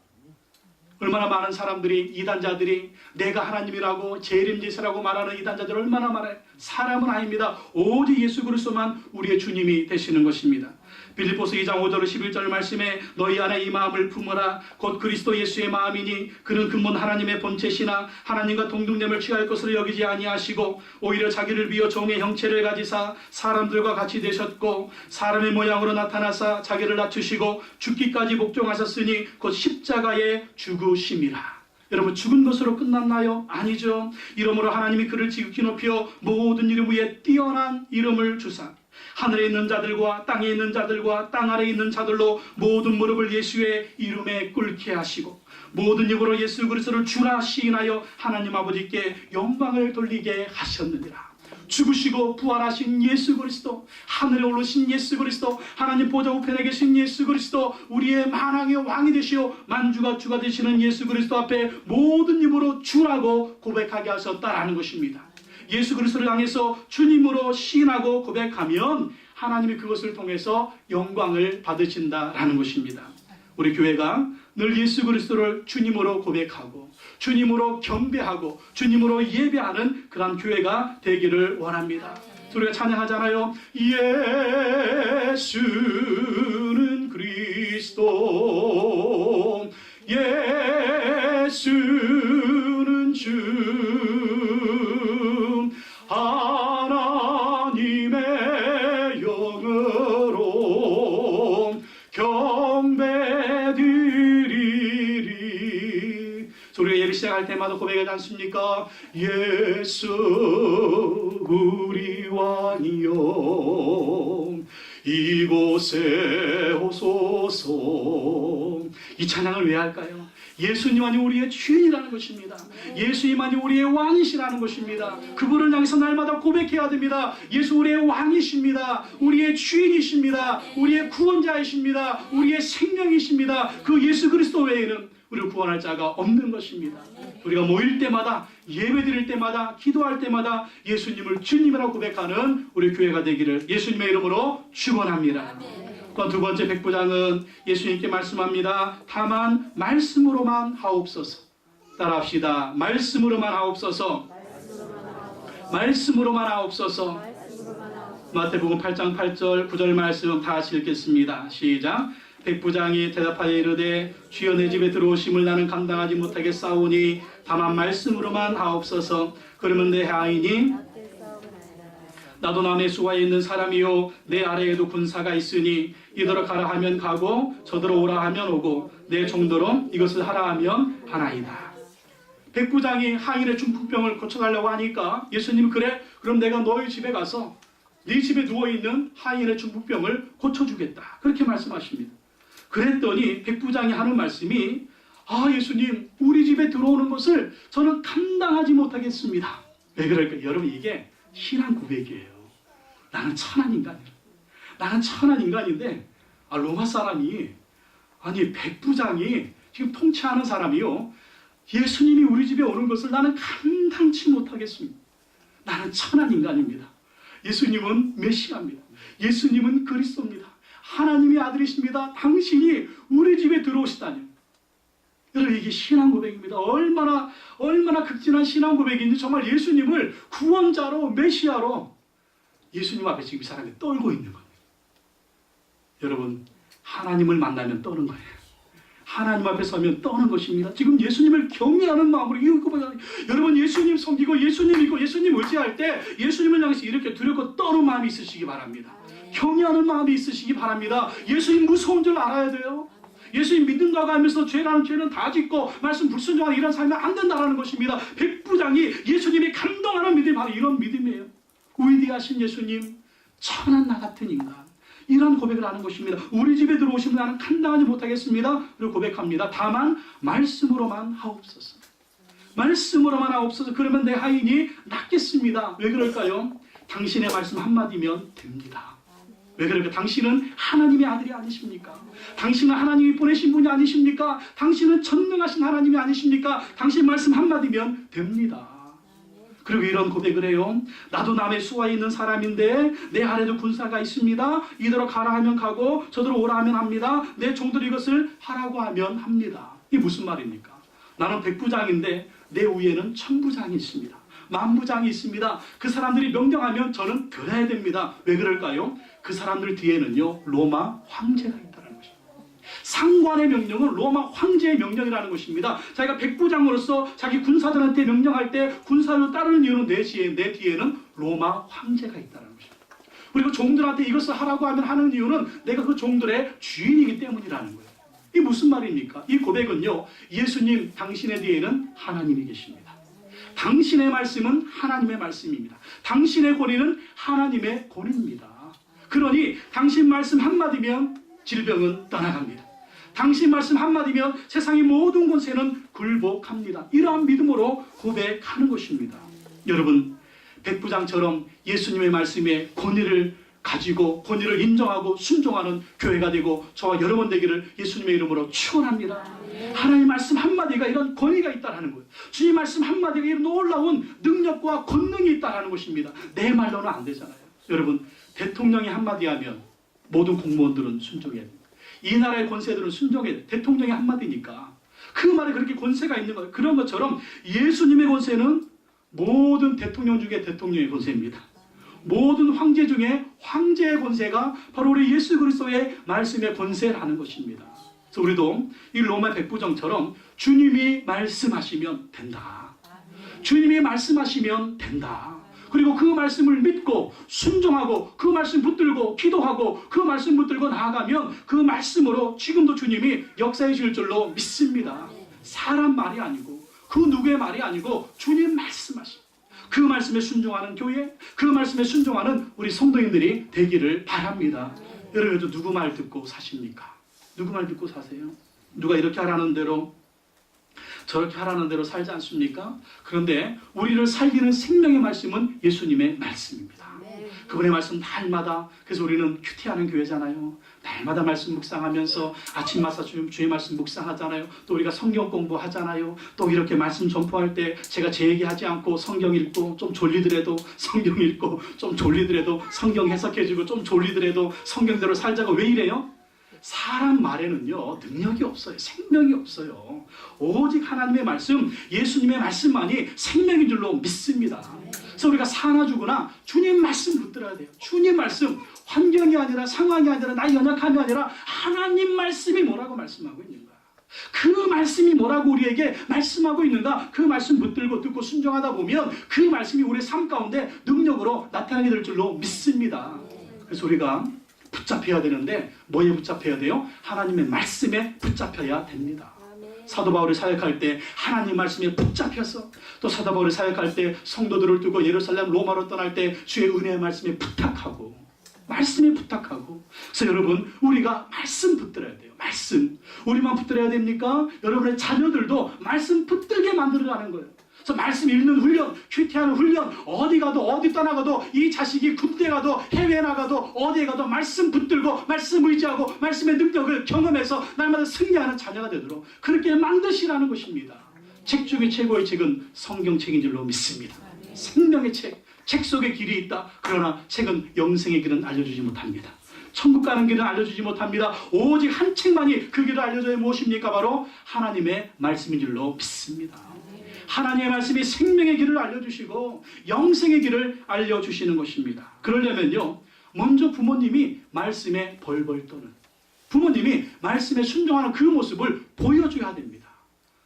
얼마나 많은 사람들이, 이단자들이 내가 하나님이라고 재림제사라고 말하는 이단자들 얼마나 많아요. 사람은 아닙니다. 오직 예수 그리스도만 우리의 주님이 되시는 것입니다. 빌립보서 2장 5절 11절 말씀에 너희 안에 이 마음을 품어라. 곧 그리스도 예수의 마음이니 그는 근본 하나님의 본체시나 하나님과 동등됨을 취할 것으로 여기지 아니하시고 오히려 자기를 비어 종의 형체를 가지사 사람들과 같이 되셨고 사람의 모양으로 나타나사 자기를 낮추시고 죽기까지 복종하셨으니 곧 십자가에 죽으심이라. 여러분, 죽은 것으로 끝났나요? 아니죠. 이러므로 하나님이 그를 지극히 높여 모든 이름 위에 뛰어난 이름을 주사 하늘에 있는 자들과 땅에 있는 자들과 땅 아래에 있는 자들로 모든 무릎을 예수의 이름에 꿇게 하시고 모든 입으로 예수 그리스도를 주라 시인하여 하나님 아버지께 영광을 돌리게 하셨느니라. 죽으시고 부활하신 예수 그리스도, 하늘에 오르신 예수 그리스도, 하나님 보좌 우편에 계신 예수 그리스도, 우리의 만왕의 왕이 되시오 만주가 주가 되시는 예수 그리스도 앞에 모든 입으로 주라고 고백하게 하셨다라는 것입니다. 예수 그리스도를 향해서 주님으로 시인하고 고백하면 하나님이 그것을 통해서 영광을 받으신다라는 것입니다. 우리 교회가 늘 예수 그리스도를 주님으로 고백하고 주님으로 경배하고 주님으로 예배하는 그런 교회가 되기를 원합니다. 우리가 찬양하잖아요. 예수는 그리스도, 예수는 주, 하나님의 영은 할 때마다 고백하지 않습니까? 예수 우리 왕이여 이곳에 오소서. 이 찬양을 왜 할까요? 예수님만이 우리의 주인이라는 것입니다. 예수님만이 우리의 왕이시라는 것입니다. 그분을 향해서 날마다 고백해야 됩니다. 예수 우리의 왕이십니다. 우리의 주인이십니다. 우리의 구원자이십니다. 우리의 생명이십니다. 그 예수 그리스도 외에는 우리를 구원할 자가 없는 것입니다. 우리가 모일 때마다, 예배 드릴 때마다, 기도할 때마다 예수님을 주님이라고 고백하는 우리 교회가 되기를 예수님의 이름으로 축원합니다. 또한 두 번째 백부장은 예수님께 말씀합니다. 다만 말씀으로만 하옵소서. 따라합시다. 말씀으로만 하옵소서. 말씀으로만 하옵소서. 마태복음 8장 8절 9절 말씀 다 같이 읽겠습니다. 시작. 백부장이 대답하여 이르되 주여 내 집에 들어오심을 나는 감당하지 못하겠사오니 다만 말씀으로만 하옵소서. 그러면 내 하인이 나도 남의 수하에 있는 사람이요 내 아래에도 군사가 있으니 이더러 가라 하면 가고 저더러 오라 하면 오고 내 정도로 이것을 하라 하면 하나이다. 백부장이 하인의 중풍병을 고쳐달라고 하니까 예수님 그래? 그럼 내가 너희 집에 가서 네 집에 누워있는 하인의 중풍병을 고쳐주겠다. 그렇게 말씀하십니다. 그랬더니 백부장이 하는 말씀이 예수님 우리 집에 들어오는 것을 저는 감당하지 못하겠습니다. 왜 그럴까요? 여러분 이게 신앙 고백이에요. 나는 천한 인간이야. 나는 천한 인간인데 로마 사람이 백부장이 지금 통치하는 사람이요 예수님이 우리 집에 오는 것을 나는 감당치 못하겠습니다. 나는 천한 인간입니다. 예수님은 메시아입니다. 예수님은 그리스도입니다. 하나님의 아들이십니다. 당신이 우리 집에 들어오시다니. 여러분 이게 신앙 고백입니다. 얼마나 극진한 신앙 고백인지 정말 예수님을 구원자로 메시아로 예수님 앞에 지금 이 사람이 떨고 있는 겁니다. 여러분 하나님을 만나면 떠는 거예요. 하나님 앞에 서면 떠는 것입니다. 지금 예수님을 경외하는 마음으로 여러분 예수님 섬기고 예수님 믿고 예수님 의지할 때 예수님을 향해서 이렇게 두렵고 떠는 마음이 있으시기 바랍니다. 경외하는 마음이 있으시기 바랍니다. 예수님 무서운 줄 알아야 돼요. 예수님 믿는다고 하면서 죄라는 죄는 다 짓고 말씀 불순종하는 이런 삶이 안 된다는 것입니다. 백부장이 예수님이 감동하는 믿음이 바로 이런 믿음이에요. 위대하신 예수님, 천한 나 같은 인간, 이런 고백을 하는 것입니다. 우리 집에 들어오시면 나는 감당하지 못하겠습니다. 그리고 고백합니다. 다만 말씀으로만 하옵소서. 말씀으로만 하옵소서. 그러면 내 하인이 낫겠습니다. 왜 그럴까요? 당신의 말씀 한마디면 됩니다. 왜 그럴까요? 당신은 하나님의 아들이 아니십니까? 당신은 하나님이 보내신 분이 아니십니까? 당신은 전능하신 하나님이 아니십니까? 당신 말씀 한마디면 됩니다. 그리고 이런 고백을 해요. 나도 남의 수하에 있는 사람인데 내 아래도 군사가 있습니다. 이대로 가라 하면 가고 저대로 오라 하면 합니다. 내 종들이 이것을 하라고 하면 합니다. 이게 무슨 말입니까? 나는 백부장인데 내 위에는 천부장이 있습니다. 만부장이 있습니다. 그 사람들이 명령하면 저는 들어야 됩니다. 왜 그럴까요? 그 사람들 뒤에는요 로마 황제가 있다는 것입니다. 상관의 명령은 로마 황제의 명령이라는 것입니다. 자기가 백부장으로서 자기 군사들한테 명령할 때 군사를 따르는 이유는 내 뒤에는 로마 황제가 있다는 것입니다. 그리고 종들한테 이것을 하라고 하면 하는 이유는 내가 그 종들의 주인이기 때문이라는 거예요. 이게 무슨 말입니까? 이 고백은요 예수님 당신의 뒤에는 하나님이 계십니다. 당신의 말씀은 하나님의 말씀입니다. 당신의 권위는 하나님의 권위입니다. 그러니 당신 말씀 한마디면 질병은 떠나갑니다. 당신 말씀 한마디면 세상의 모든 권세는 굴복합니다. 이러한 믿음으로 고백하는 것입니다. 여러분 백부장처럼 예수님의 말씀에 권위를 가지고 권위를 인정하고 순종하는 교회가 되고 저와 여러분 되기를 예수님의 이름으로 축원합니다. 하나님의 말씀 한마디가 이런 권위가 있다는 거예요. 주님 말씀 한마디가 이런 놀라운 능력과 권능이 있다는 것입니다. 내 말로는 안 되잖아요. 여러분 대통령이 한마디 하면 모든 공무원들은 순종해야 됩니다. 이 나라의 권세들은 순종해야 돼요. 대통령이 한마디니까 그 말에 그렇게 권세가 있는 거예요. 그런 것처럼 예수님의 권세는 모든 대통령 중에 대통령의 권세입니다. 모든 황제 중에 황제의 권세가 바로 우리 예수 그리스도의 말씀의 권세라는 것입니다. 그래서 우리도 이 로마 백부장처럼 주님이 말씀하시면 된다. 주님이 말씀하시면 된다. 그리고 그 말씀을 믿고 순종하고 그 말씀 붙들고 기도하고 그 말씀 붙들고 나아가면 그 말씀으로 지금도 주님이 역사해 주실 줄로 믿습니다. 사람 말이 아니고 그 누구의 말이 아니고 주님 말씀하십니다. 그 말씀에 순종하는 교회, 그 말씀에 순종하는 우리 성도님들이 되기를 바랍니다. 여러분도 누구 말 듣고 사십니까? 누구 말 듣고 사세요? 누가 이렇게 하라는 대로 저렇게 하라는 대로 살지 않습니까? 그런데 우리를 살리는 생명의 말씀은 예수님의 말씀입니다. 그분의 말씀 날마다, 그래서 우리는 큐티하는 교회잖아요. 날마다 말씀 묵상하면서 아침마다 주의 말씀 묵상하잖아요. 또 우리가 성경 공부하잖아요. 또 이렇게 말씀 전포할 때 제가 제 얘기하지 않고 성경 읽고 좀 졸리더라도 성경 읽고 좀 졸리더라도 성경 해석해주고 좀 졸리더라도 성경대로 살자고. 왜 이래요? 사람 말에는요 능력이 없어요. 생명이 없어요. 오직 하나님의 말씀, 예수님의 말씀만이 생명인 줄로 믿습니다. 그래서 우리가 사나 죽으나 주님 말씀 붙들어야 돼요. 주님 말씀, 환경이 아니라 상황이 아니라 나의 연약함이 아니라 하나님 말씀이 뭐라고 말씀하고 있는가, 그 말씀이 뭐라고 우리에게 말씀하고 있는가, 그 말씀 붙들고 듣고 순종하다 보면 그 말씀이 우리의 삶 가운데 능력으로 나타나게 될 줄로 믿습니다. 그래서 우리가 붙잡혀야 되는데 뭐에 붙잡혀야 돼요? 하나님의 말씀에 붙잡혀야 됩니다. 사도 바울이 사역할 때 하나님 말씀에 붙잡혀서, 또 사도 바울이 사역할 때 성도들을 두고 예루살렘 로마로 떠날 때 주의 은혜의 말씀에 부탁하고, 말씀에 부탁하고. 그래서 여러분, 우리가 말씀 붙들어야 돼요. 말씀. 우리만 붙들어야 됩니까? 여러분의 자녀들도 말씀 붙들게 만들어가는 거예요. 그래서 말씀 읽는 훈련, 큐티하는 훈련, 어디 가도 어디 떠나가도, 이 자식이 군대 가도 해외 나가도 어디에 가도 말씀 붙들고 말씀 의지하고 말씀의 능력을 경험해서 날마다 승리하는 자녀가 되도록 그렇게 만드시라는 것입니다. 책 중에 최고의 책은 성경책인 줄로 믿습니다. 생명의 책, 책 속에 길이 있다. 그러나 책은 영생의 길은 알려주지 못합니다. 천국 가는 길은 알려주지 못합니다. 오직 한 책만이 그 길을 알려줘야 무엇입니까? 바로 하나님의 말씀인 줄로 믿습니다. 하나님의 말씀이 생명의 길을 알려주시고 영생의 길을 알려주시는 것입니다. 그러려면요, 먼저 부모님이 말씀에 벌벌 떠는, 부모님이 말씀에 순종하는 그 모습을 보여줘야 됩니다.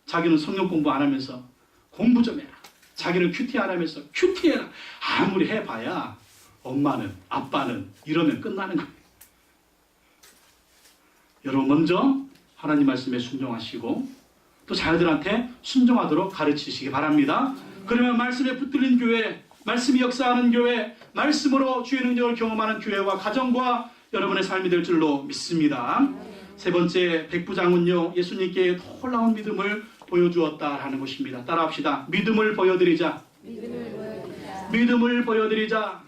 자기는 성경 공부 안 하면서 공부 좀 해라. 자기는 큐티 안 하면서 큐티해라. 아무리 해봐야 엄마는, 아빠는 이러면 끝나는 거예요. 여러분, 먼저 하나님 말씀에 순종하시고 또 자녀들한테 순종하도록 가르치시기 바랍니다. 그러면 말씀에 붙들린 교회, 말씀이 역사하는 교회, 말씀으로 주의 능력을 경험하는 교회와 가정과 여러분의 삶이 될 줄로 믿습니다. 세 번째, 백부장은요, 예수님께 놀라운 믿음을 보여주었다라는 것입니다. 따라합시다. 믿음을 보여드리자. 믿음을 보여드리자.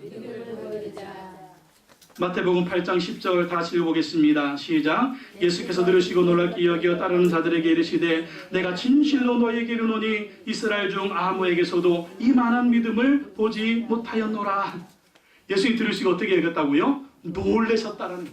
마태복음 8장 10절 다시 읽어보겠습니다. 시작. 예수께서 들으시고 놀랍게 여겨 따르는 자들에게 이르시되 내가 진실로 너희에게 이르노니 이스라엘 중 아무에게서도 이만한 믿음을 보지 못하였노라. 예수님이 들으시고 어떻게 읽었다고요? 놀라셨다라는,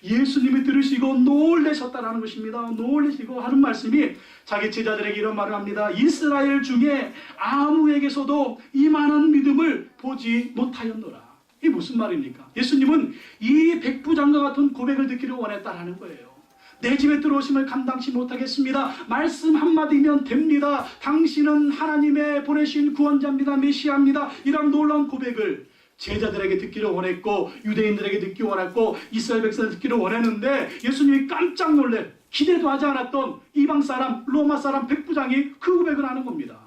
예수님이 들으시고 놀라셨다라는 것입니다. 놀라시고 하는 말씀이 자기 제자들에게 이런 말을 합니다. 이스라엘 중에 아무에게서도 이만한 믿음을 보지 못하였노라. 이게 무슨 말입니까? 예수님은 이 백부장과 같은 고백을 듣기를 원했다라는 거예요. 내 집에 들어오심을 감당치 못하겠습니다. 말씀 한마디면 됩니다. 당신은 하나님의 보내신 구원자입니다. 메시아입니다. 이런 놀라운 고백을 제자들에게 듣기를 원했고, 유대인들에게 듣기 원했고, 이스라엘 백성을 듣기를 원했는데, 예수님이 깜짝 놀래 기대도 하지 않았던 이방 사람, 로마 사람 백부장이 그 고백을 하는 겁니다.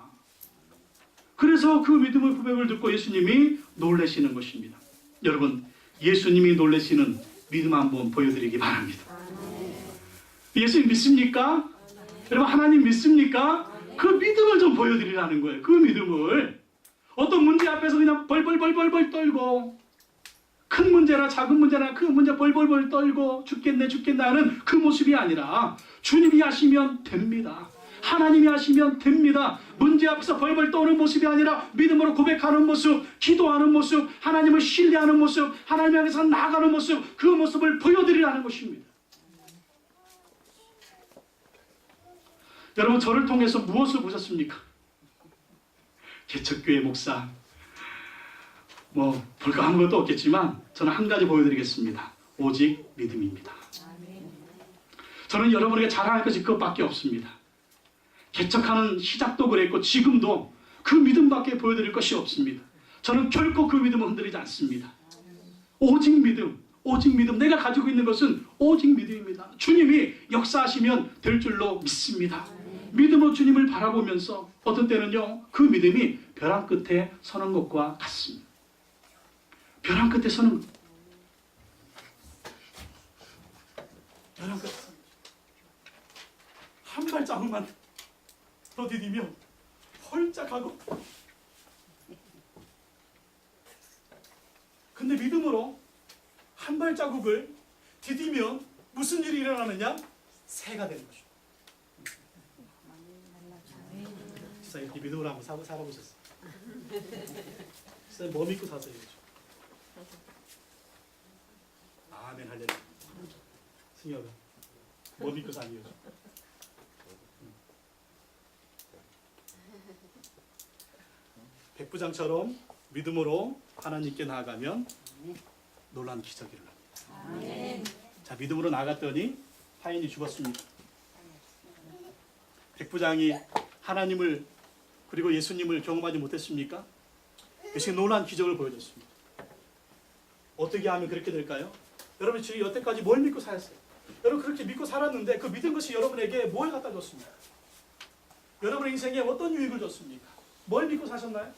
그래서 그 믿음의 고백을 듣고 예수님이 놀라시는 것입니다. 여러분, 예수님이 놀라시는 믿음 한번 보여드리기 바랍니다. 예수님 믿습니까? 여러분, 하나님 믿습니까? 그 믿음을 좀 보여드리라는 거예요. 그 믿음을. 어떤 문제 앞에서 그냥 벌벌 떨고, 큰 문제나 작은 문제나 그 문제 벌벌 떨고 죽겠네 하는 그 모습이 아니라, 주님이 하시면 됩니다. 하나님이 하시면 됩니다. 문제 앞에서 벌벌 떠는 모습이 아니라 믿음으로 고백하는 모습, 기도하는 모습, 하나님을 신뢰하는 모습, 하나님 향해서 나아가는 모습, 그 모습을 보여드리라는 것입니다. 여러분, 저를 통해서 무엇을 보셨습니까? 개척교회 목사, 별거 아무것도 없겠지만 저는 한 가지 보여드리겠습니다. 오직 믿음입니다. 저는 여러분에게 자랑할 것이 그것밖에 없습니다. 개척하는 시작도 그랬고 지금도 그 믿음밖에 보여드릴 것이 없습니다. 저는 결코 그 믿음을 흔들리지 않습니다. 오직 믿음, 오직 믿음. 내가 가지고 있는 것은 오직 믿음입니다. 주님이 역사하시면 될 줄로 믿습니다. 믿음으로 주님을 바라보면서 어떤 때는요, 그 믿음이 벼랑 끝에 서는 것과 같습니다. 벼랑 끝에 서는 것. 벼랑 끝에 서는 것. 한 발자국만 더 디디면 홀짝하고, 근데 믿음으로 한 발자국을 디디면 무슨 일이 일어나느냐? 새가 되는 거죠. 진짜 이렇게 믿음으로 한번 살아보셨어요? 진짜 뭐 믿고 사세요? 아멘 할렐루야. 승혁아, 뭐 믿고 사니 요즘? 백부장처럼 믿음으로 하나님께 나아가면 놀라운 기적이 일어납니다. 아멘. 자, 믿음으로 나갔더니 하인이 죽었습니다. 백부장이 하나님을 그리고 예수님을 경험하지 못했습니까? 예수님 놀라운 기적을 보여줬습니다. 어떻게 하면 그렇게 될까요? 여러분 지금 여태까지 뭘 믿고 살았어요? 여러분 그렇게 믿고 살았는데 그 믿은 것이 여러분에게 뭘 갖다 줬습니까? 여러분의 인생에 어떤 유익을 줬습니까? 뭘 믿고 사셨나요?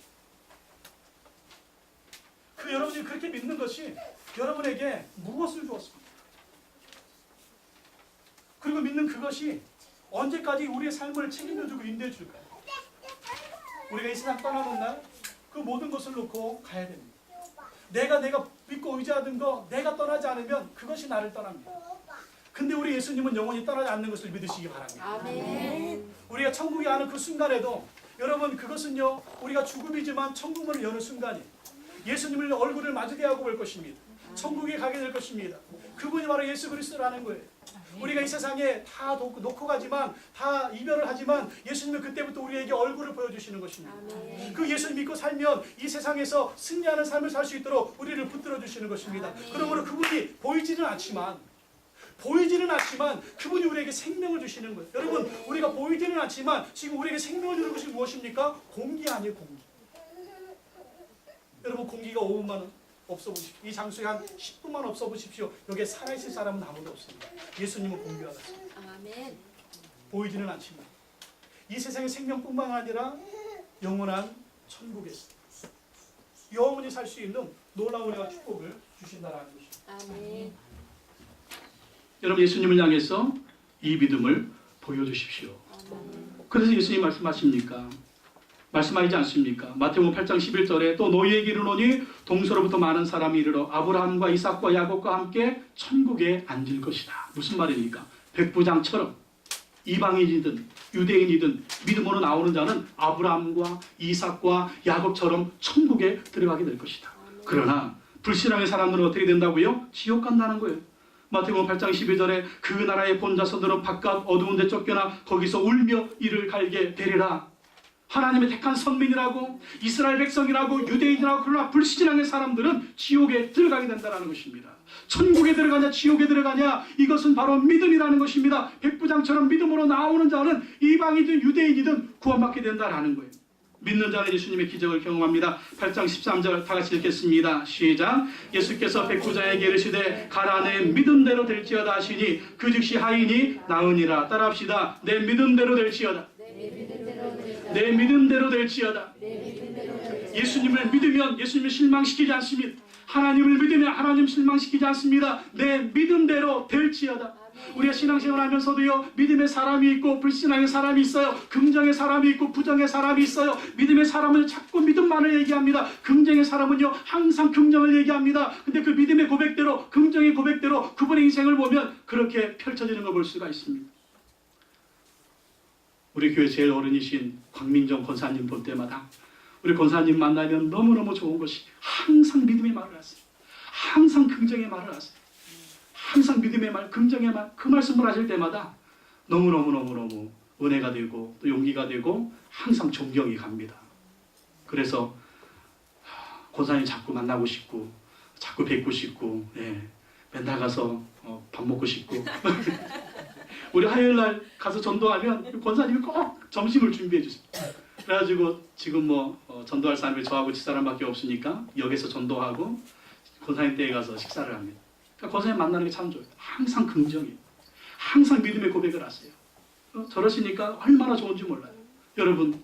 그 여러분이 그렇게 믿는 것이 여러분에게 무엇을 주었습니까? 그리고 믿는 그것이 언제까지 우리의 삶을 책임져주고 인도해줄까요? 우리가 이 세상 떠나는 날 그 모든 것을 놓고 가야 됩니다. 내가 믿고 의지하던 거 내가 떠나지 않으면 그것이 나를 떠납니다. 근데 우리 예수님은 영원히 떠나지 않는 것을 믿으시기 바랍니다. 아멘. 우리가 천국에 가는 그 순간에도 여러분 그것은요 우리가 죽음이지만 천국문을 여는 순간이에요. 예수님을 얼굴을 마주대하고 볼 것입니다. 천국에 가게 될 것입니다. 그분이 바로 예수 그리스도라는 거예요. 우리가 이 세상에 다 놓고 가지만 다 이별을 하지만 예수님은 그때부터 우리에게 얼굴을 보여주시는 것입니다. 아멘. 그 예수님 믿고 살면 이 세상에서 승리하는 삶을 살 수 있도록 우리를 붙들어 주시는 것입니다. 아멘. 그러므로 그분이 보이지는 않지만 그분이 우리에게 생명을 주시는 거예요. 여러분 우리가 보이지는 않지만 지금 우리에게 생명을 주는 것이 무엇입니까? 공기 아니에요. 공기. 여러분 공기가 5분만 없어 보십시오. 이 장소에 한 10분만 없어 보십시오. 여기에 살아있을 사람은 아무도 없습니다. 예수님은 공기와 같습니다. 아멘. 보이지는 않지만 이 세상의 생명뿐만 아니라 영원한 천국에서 영원히 살 수 있는 놀라운 은혜와 축복을 주신다는 것입니다. 아멘. 여러분 예수님을 향해서 이 믿음을 보여주십시오. 아멘. 그래서 예수님 말씀하십니까? 말씀하지 않습니까? 마태복음 8장 11절에 또 너희에게 이르노니 동서로부터 많은 사람이 이르러 아브라함과 이삭과 야곱과 함께 천국에 앉을 것이다. 무슨 말입니까? 백부장처럼 이방인이든 유대인이든 믿음으로 나오는 자는 아브라함과 이삭과 야곱처럼 천국에 들어가게 될 것이다. 그러나 불신앙의 사람들은 어떻게 된다고요? 지옥 간다는 거예요. 마태복음 8장 12절에 그 나라의 본자손들은 바깥 어두운 데 쫓겨나 거기서 울며 이를 갈게 되리라. 하나님의 택한 선민이라고 이스라엘 백성이라고 유대인이라고 그러나 불신앙의 사람들은 지옥에 들어가게 된다는 것입니다. 천국에 들어가냐 지옥에 들어가냐 이것은 바로 믿음이라는 것입니다. 백부장처럼 믿음으로 나오는 자는 이방이든 유대인이든 구원받게 된다는 거예요. 믿는 자는 예수님의 기적을 경험합니다. 8장 13절 다 같이 읽겠습니다. 시작. 예수께서 백부장에게 이르시되 가라 내 믿음대로 될지어다 하시니 그 즉시 하인이 나으니라. 따라합시다. 내 믿음대로 될지어다. 내 믿음대로 될지어다. 예수님을 믿으면 예수님을 실망시키지 않습니다. 하나님을 믿으면 하나님 실망시키지 않습니다. 내 믿음대로 될지어다. 우리가 신앙생활 하면서도요 믿음의 사람이 있고 불신앙의 사람이 있어요. 긍정의 사람이 있고 부정의 사람이 있어요. 믿음의 사람은 자꾸 믿음만을 얘기합니다. 긍정의 사람은요 항상 긍정을 얘기합니다. 근데 그 믿음의 고백대로 긍정의 고백대로 그분의 인생을 보면 그렇게 펼쳐지는 걸 볼 수가 있습니다. 우리 교회 제일 어른이신 광민정 권사님 볼 때마다 우리 권사님 만나면 너무너무 좋은 것이 항상 믿음의 말을 하세요. 항상 긍정의 말을 하세요. 항상 믿음의 말, 긍정의 말, 그 말씀을 하실 때마다 너무너무 은혜가 되고 또 용기가 되고 항상 존경이 갑니다. 그래서 권사님 자꾸 만나고 싶고 자꾸 뵙고 싶고 맨날 가서 밥 먹고 싶고 우리 화요일날 가서 전도하면 권사님이 꼭 점심을 준비해 주세요. 그래가지고 지금 전도할 사람이 저하고 집사람밖에 없으니까 역에서 전도하고 권사님 댁에 가서 식사를 합니다. 그러니까 권사님 만나는 게 참 좋아요. 항상 긍정이에요. 항상 믿음의 고백을 하세요. 저러시니까 얼마나 좋은지 몰라요. 여러분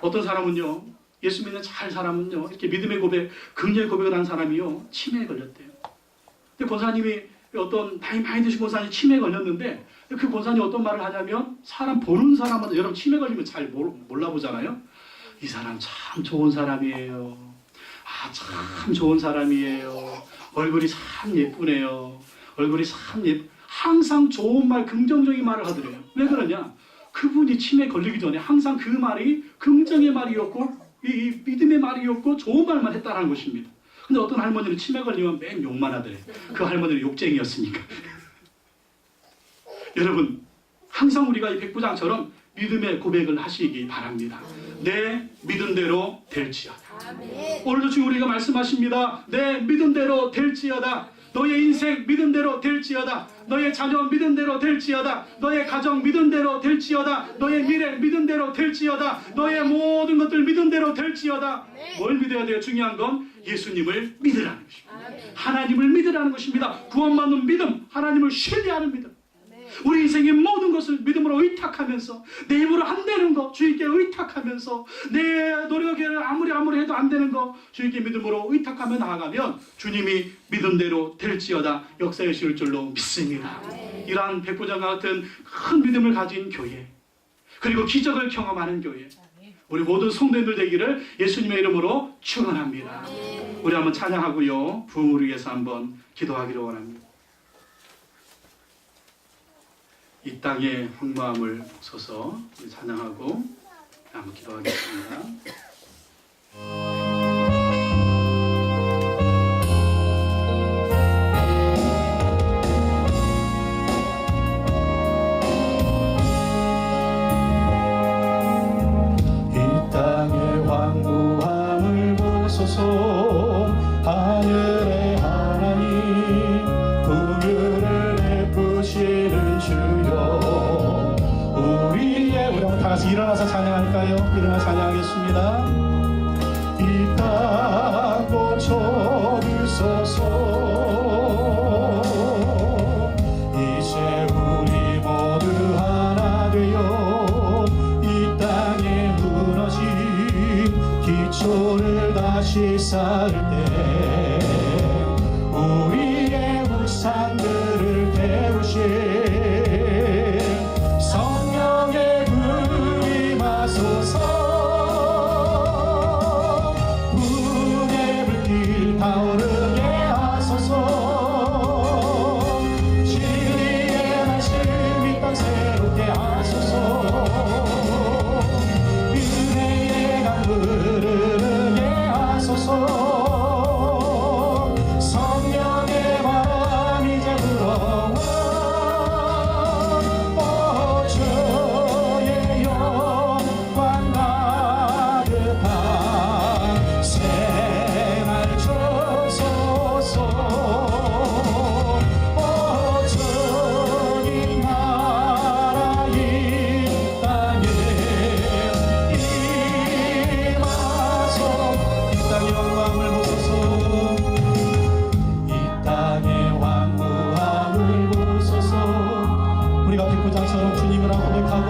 어떤 사람은요, 예수 믿는 잘 사람은요, 이렇게 믿음의 고백, 긍휼의 고백을 한 사람이요, 치매에 걸렸대요. 근데 권사님이 어떤 나이 많이 드신 권사님이 치매에 걸렸는데, 그 권사님이 어떤 말을 하냐면, 사람 보는 사람마다, 여러분 치매 걸리면 잘 몰라보잖아요. 이 사람 참 좋은 사람이에요. 아, 참 좋은 사람이에요. 얼굴이 참 예쁘네요. 얼굴이 참 항상 좋은 말, 긍정적인 말을 하더래요. 왜 그러냐? 그분이 치매에 걸리기 전에 항상 그 말이 긍정의 말이었고, 이 믿음의 말이었고, 좋은 말만 했다는 것입니다. 근데 어떤 할머니는 치매 걸리면 맨 욕만 하더래요. 그 할머니는 욕쟁이였으니까. 여러분, 항상 우리가 이 백부장처럼 믿음의 고백을 하시기 바랍니다. 내 믿음대로 될지어다. 오늘도 주님 우리가 말씀하십니다. 내 믿음대로 될지어다. 너의 인생 믿음대로 될지어다. 너의 자녀 믿음대로 될지어다. 너의 가정 믿음대로 될지어다. 너의 미래 믿음대로 될지어다. 너의 모든 것들 믿음대로 될지어다. 뭘 믿어야 돼요? 중요한 건 예수님을 믿으라는 것입니다. 하나님을 믿으라는 것입니다. 구원받는 믿음, 하나님을 신뢰하는 믿음. 우리 인생의 모든 것을 믿음으로 의탁하면서, 내 힘으로 안 되는 거 주님께 의탁하면서, 내 노력에 아무리 해도 안 되는 거 주님께 믿음으로 의탁하며 나아가면 주님이 믿음대로 될지어다 역사에 실 줄로 믿습니다. 이러한 백부장과 같은 큰 믿음을 가진 교회, 그리고 기적을 경험하는 교회, 우리 모든 성도님들 되기를 예수님의 이름으로 축원합니다. 우리 한번 찬양하고요, 부흥을 위해서 한번 기도하기를 원합니다. 이 땅의 황무함을 서서 찬양하고 한번 기도하겠습니다. 이 땅의 황무함을 보소서. 하늘의 하나님, 긍휼을 베푸시는 주여, 우리 다 같이 일어나서 찬양할까요? 일어나 찬양하겠습니다. 이 땅 고쳐주소서. 이제 우리 모두 하나 되어 이 땅에 무너진 기초를 다시 쌓을 때 우리의 우상들을 태우실 성령의 불이 임하소서. 불의 불길 타오르게 하소서. 진리의 말씀 이 땅 새롭게 하소서. 은혜의 강 흐르게 하소서. 성령의 바람 이제 불어와 주의 영광 가득한 생활 주소서. 주님 나라 이 땅에 임하소. 이 땅의 영광을 보소서. 이 땅의 황무함을 보소서. 우리가 백부장처럼 주님을 고백하고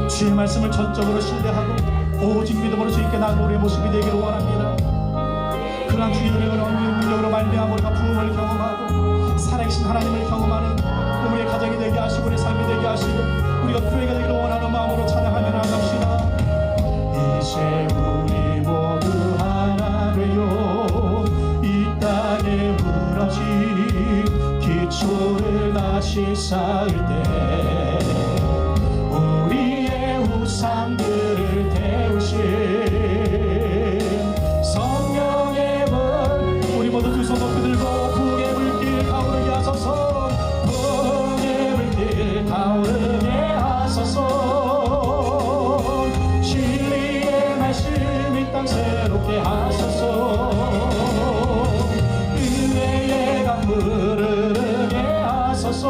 주의 말씀을 전적으로 신뢰하고 오직 믿음으로 주님께 나아가는 우리의 모습이 되기를 원합니다. 그러한 주의 은혜로 능력으로 말미암아 우리가 부흥을 경험하고 살아계신 하나님을 경험하는 우리의 가정이 되게 하시고 우리의 삶이 되게 하시고 우리가 교회가 되기를 원하는 마음으로 찬양하며 나아갑시다. 이제 우리 모두 하나 되어 이 땅에 무너진 기초를 다시 쌓을 때 우리의 우상들을 태우실 성령의 불, 우리 모두 두 손 높이 들고 부흥의 불길 타오르게 하소서. 부흥의 불길 타오르게 하소서. 진리의 말씀 이 땅 새롭게 하소서. 은혜의 강 흐르게 하소서.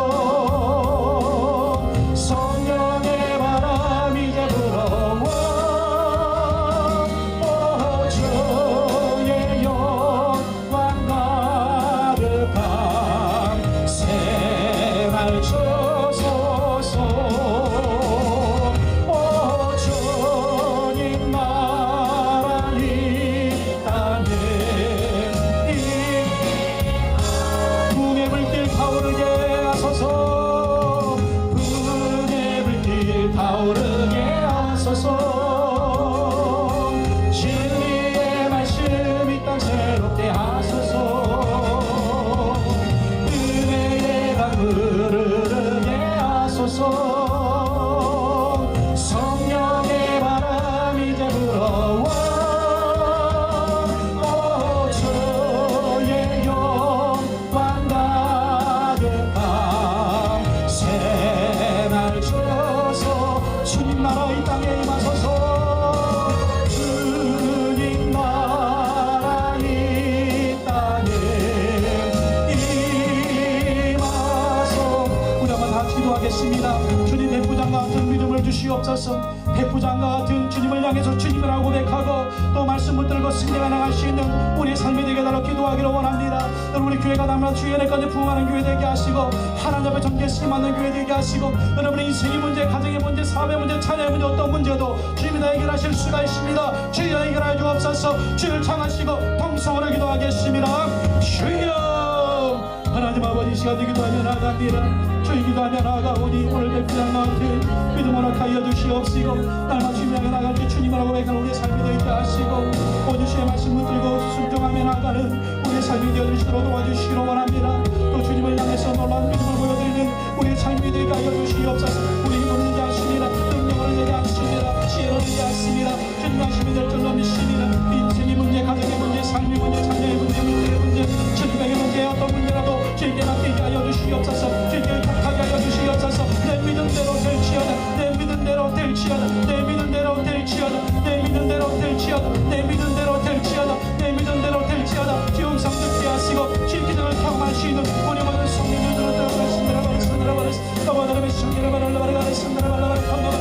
기도하겠습니다. 주님 백부장과 같은 믿음을 주시옵소서. 백부장과 같은 주님을 향해서 주님이라고 고백하고 또 말씀 붙들고 승리가 나갈 수 있는 우리의 삶이 되게 달라 기도하기를 원합니다. 우리 교회가 남아 주의 은혜까지 부흥하는 교회 되게 하시고 하나님 앞에 정결심 맞는 교회 되게 하시고 여러분의 인생의 문제, 가정의 문제, 사업의 문제, 자녀의 문제 어떤 문제도 주님이 다 해결하실 수가 있습니다. 주여 해결하여 주옵소서. 주를 창하시고 통성으로 기도하겠습니다. 주여 하나님 아버지 시간에 기도하며 나아갑니다. 저희 기도하며 나아가오니 오늘 백부장 같은 믿음 허락하여 주시옵시고 날마다 주님을 향해 나갈 때 주님이라고 고백하는 우리의 삶이 되게 하시고 오늘 주의 말씀 붙들고 순종하며 나가는 우리의 삶이 되어주시도록 도와주시기로 원합니다. 또 주님을 향해서 놀라운 믿음을 보여드리는 우리의 삶이 되게 하여 주시옵소서. 우리 힘을 내지 않습니다. 능력을 내지 않습니다. 지혜를 내지 않습니다. 주님 하심이 될 줄로 믿습니다. 인생의 문제, 가정의 문제, 삶의 문제, 자녀의 문제, 민족의 문제, 질병의 문제 어떤 문제라도 주님께 맡기게 하여 주시옵소서. 주님께 격하게 하여 주시옵소서. 내 믿음대로 될지어다. 내 믿음대로 될지어다. 내 믿음대로 될지어다. 내 믿음대로 될지어다. 내 믿음대로 될지어다. 내 믿음대로 될지어다. 주영상 듣게 하시고 주님께서 경험하시는 우리 모든 성령들을 들어버렸습니다. 어머나의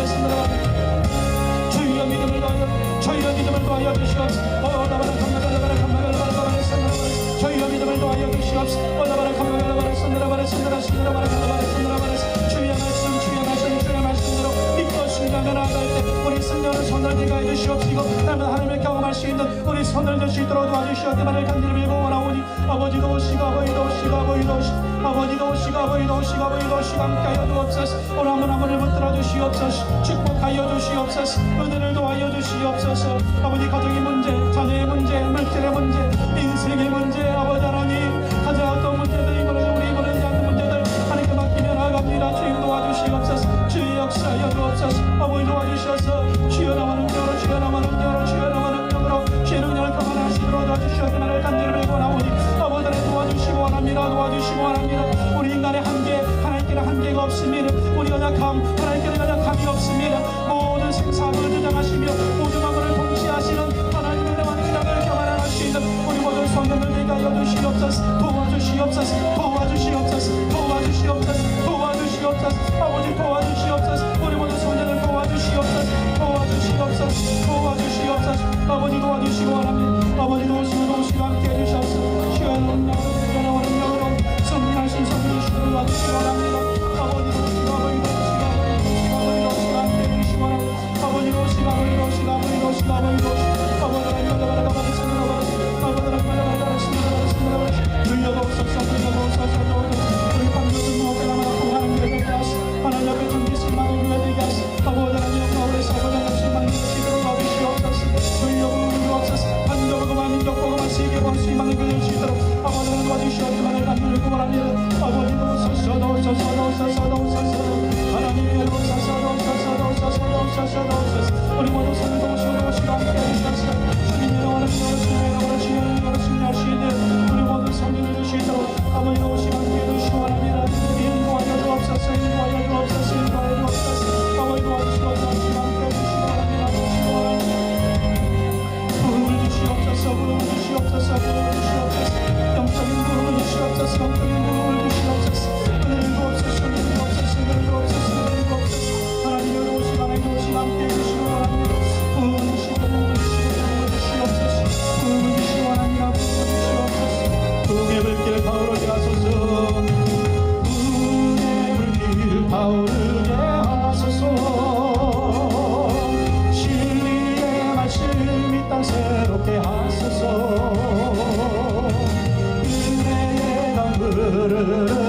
성령을 주여 믿음을 더하여 주여 믿음을 더하여 주시옵소서. 주여 믿음을 더하여 주시옵소서. 주의 말씀대로 믿고 순종하며 나아갈 때 우리 성령을 손을 대가 해주시옵시고 날마다 하나님을 경험할 수 있는 우리 손을 들 수 있도록 도와주시옵기만을 간절히 빌고 원하오니 아버지도 오시고 아버지도 오시고 아버지도 오시고 아버지도 오시고 아버지도 오시고 아버지도 오시고 함께하여 주옵소서. 오늘 한 분 한 분을 붙들어 주시옵소서. 축복하여 주시옵소서. 은혜를 도와여 주시옵소서. 아버지 가정의 문제, 자녀의 문제, 물질의 문제, 인생의 문제 아버지 하나님 가장 어떤 문제들이 무너져 우리 무너지지 않는 문제들 하나님께 맡기며 나아갑니다. 주님 도와주시옵소서. 주의 역사하여 주옵소서. 아버지 도와주셔서 주여 나와 능력으로 주여 나와 능력으로 주여 나와 능력으로 주의 능력을 경험하시도록 도와주시옵기만을 간절히 빌고 나오니 아버지 하나님 도와주시고 원합니다. 도와주시고 원합니다. 우리 인간의 한계 하나님께는 한계가 없습니다. 우리 연약함 하나님께는 연약함이 없습니다. 모든 생사를 주장하시며 모든 만물을 통치하시는 하나님의 은혜와 능력을 경험할 수 있는 우리 모든 성령을 되게 하여 주시옵소서. 도와주시옵소서. 도와주시옵소서. 도와주시옵소서. 도와주시옵소서. 아버지 도와주시옵소서. 우리 모든 성령을 도와주시옵소서. 도와주시옵소서. 도와주시옵소서. 아버지 도와주시고 원합니다. 아버지 도우시고 함께 해주셔서 시원한 능력으로 승리하신 성령이시고 도와주시기 원합니다. 아버지 도우시고 아버지 도우시고 아버지 도우시고 함께 해주시기 원합니다. 아버지 도우시고 아버지 도우시고 아버지 도우시고 아버지 도우시고 아버지 우리 방주는 무엇에 남아 하나님 되게 하시 하나님 앞에 존귀신망을 누려되게 하시 아버지 하나님 마을에서 아버지 하나님 시대로 와주시옵소서. 주여 주옵소서. 한국어만 민족어만 세계관 수임하는 그들 수 있도록 아버지 하나님 와주시옵기만을 간절히 구원합니다. 아버지 도우소서 도우소서 도우소서 도우소서 하나님의 도우소서 도우소서 도우소서 도우소서 도우소서 우리 모두 손을 도우시고 함께 해주셔서 주님의 영원한 주님의 영원한 승리할 수 있는 우리 모든 성령을 주시도록 아버지 도우시고 함께 해주시기 원합니다. 인도하여 주옵소서. 인도하여 주옵소서. 인도하여 주옵소서. 아버지 도와주시고 함께 해주시기 원합니다. 주시기 원합니다. 부름을 주시옵소서. 부름을 주시옵소서. 부름을 주시옵소서. 영적인 부름을 주시옵소서. 영적인 부름을 주시옵소서. 은혜를 주옵소서. 은혜를 주옵소서. 은혜를 주옵소서. 은혜를 주옵소서. 하나님의 도우시고 하나님의 도우시고 함께 해주시기 원합니다. 부름을 주시고 부름을 주시고 부름을 주시옵소서. 부름을 주시고 하나님이라 부름을 주시옵소서. 은혜 물길 타오르게 하소서. 은혜 물길 타오르게 하소서. 진리의 말씀 이 땅 새롭게 하소서. 은혜의 강물을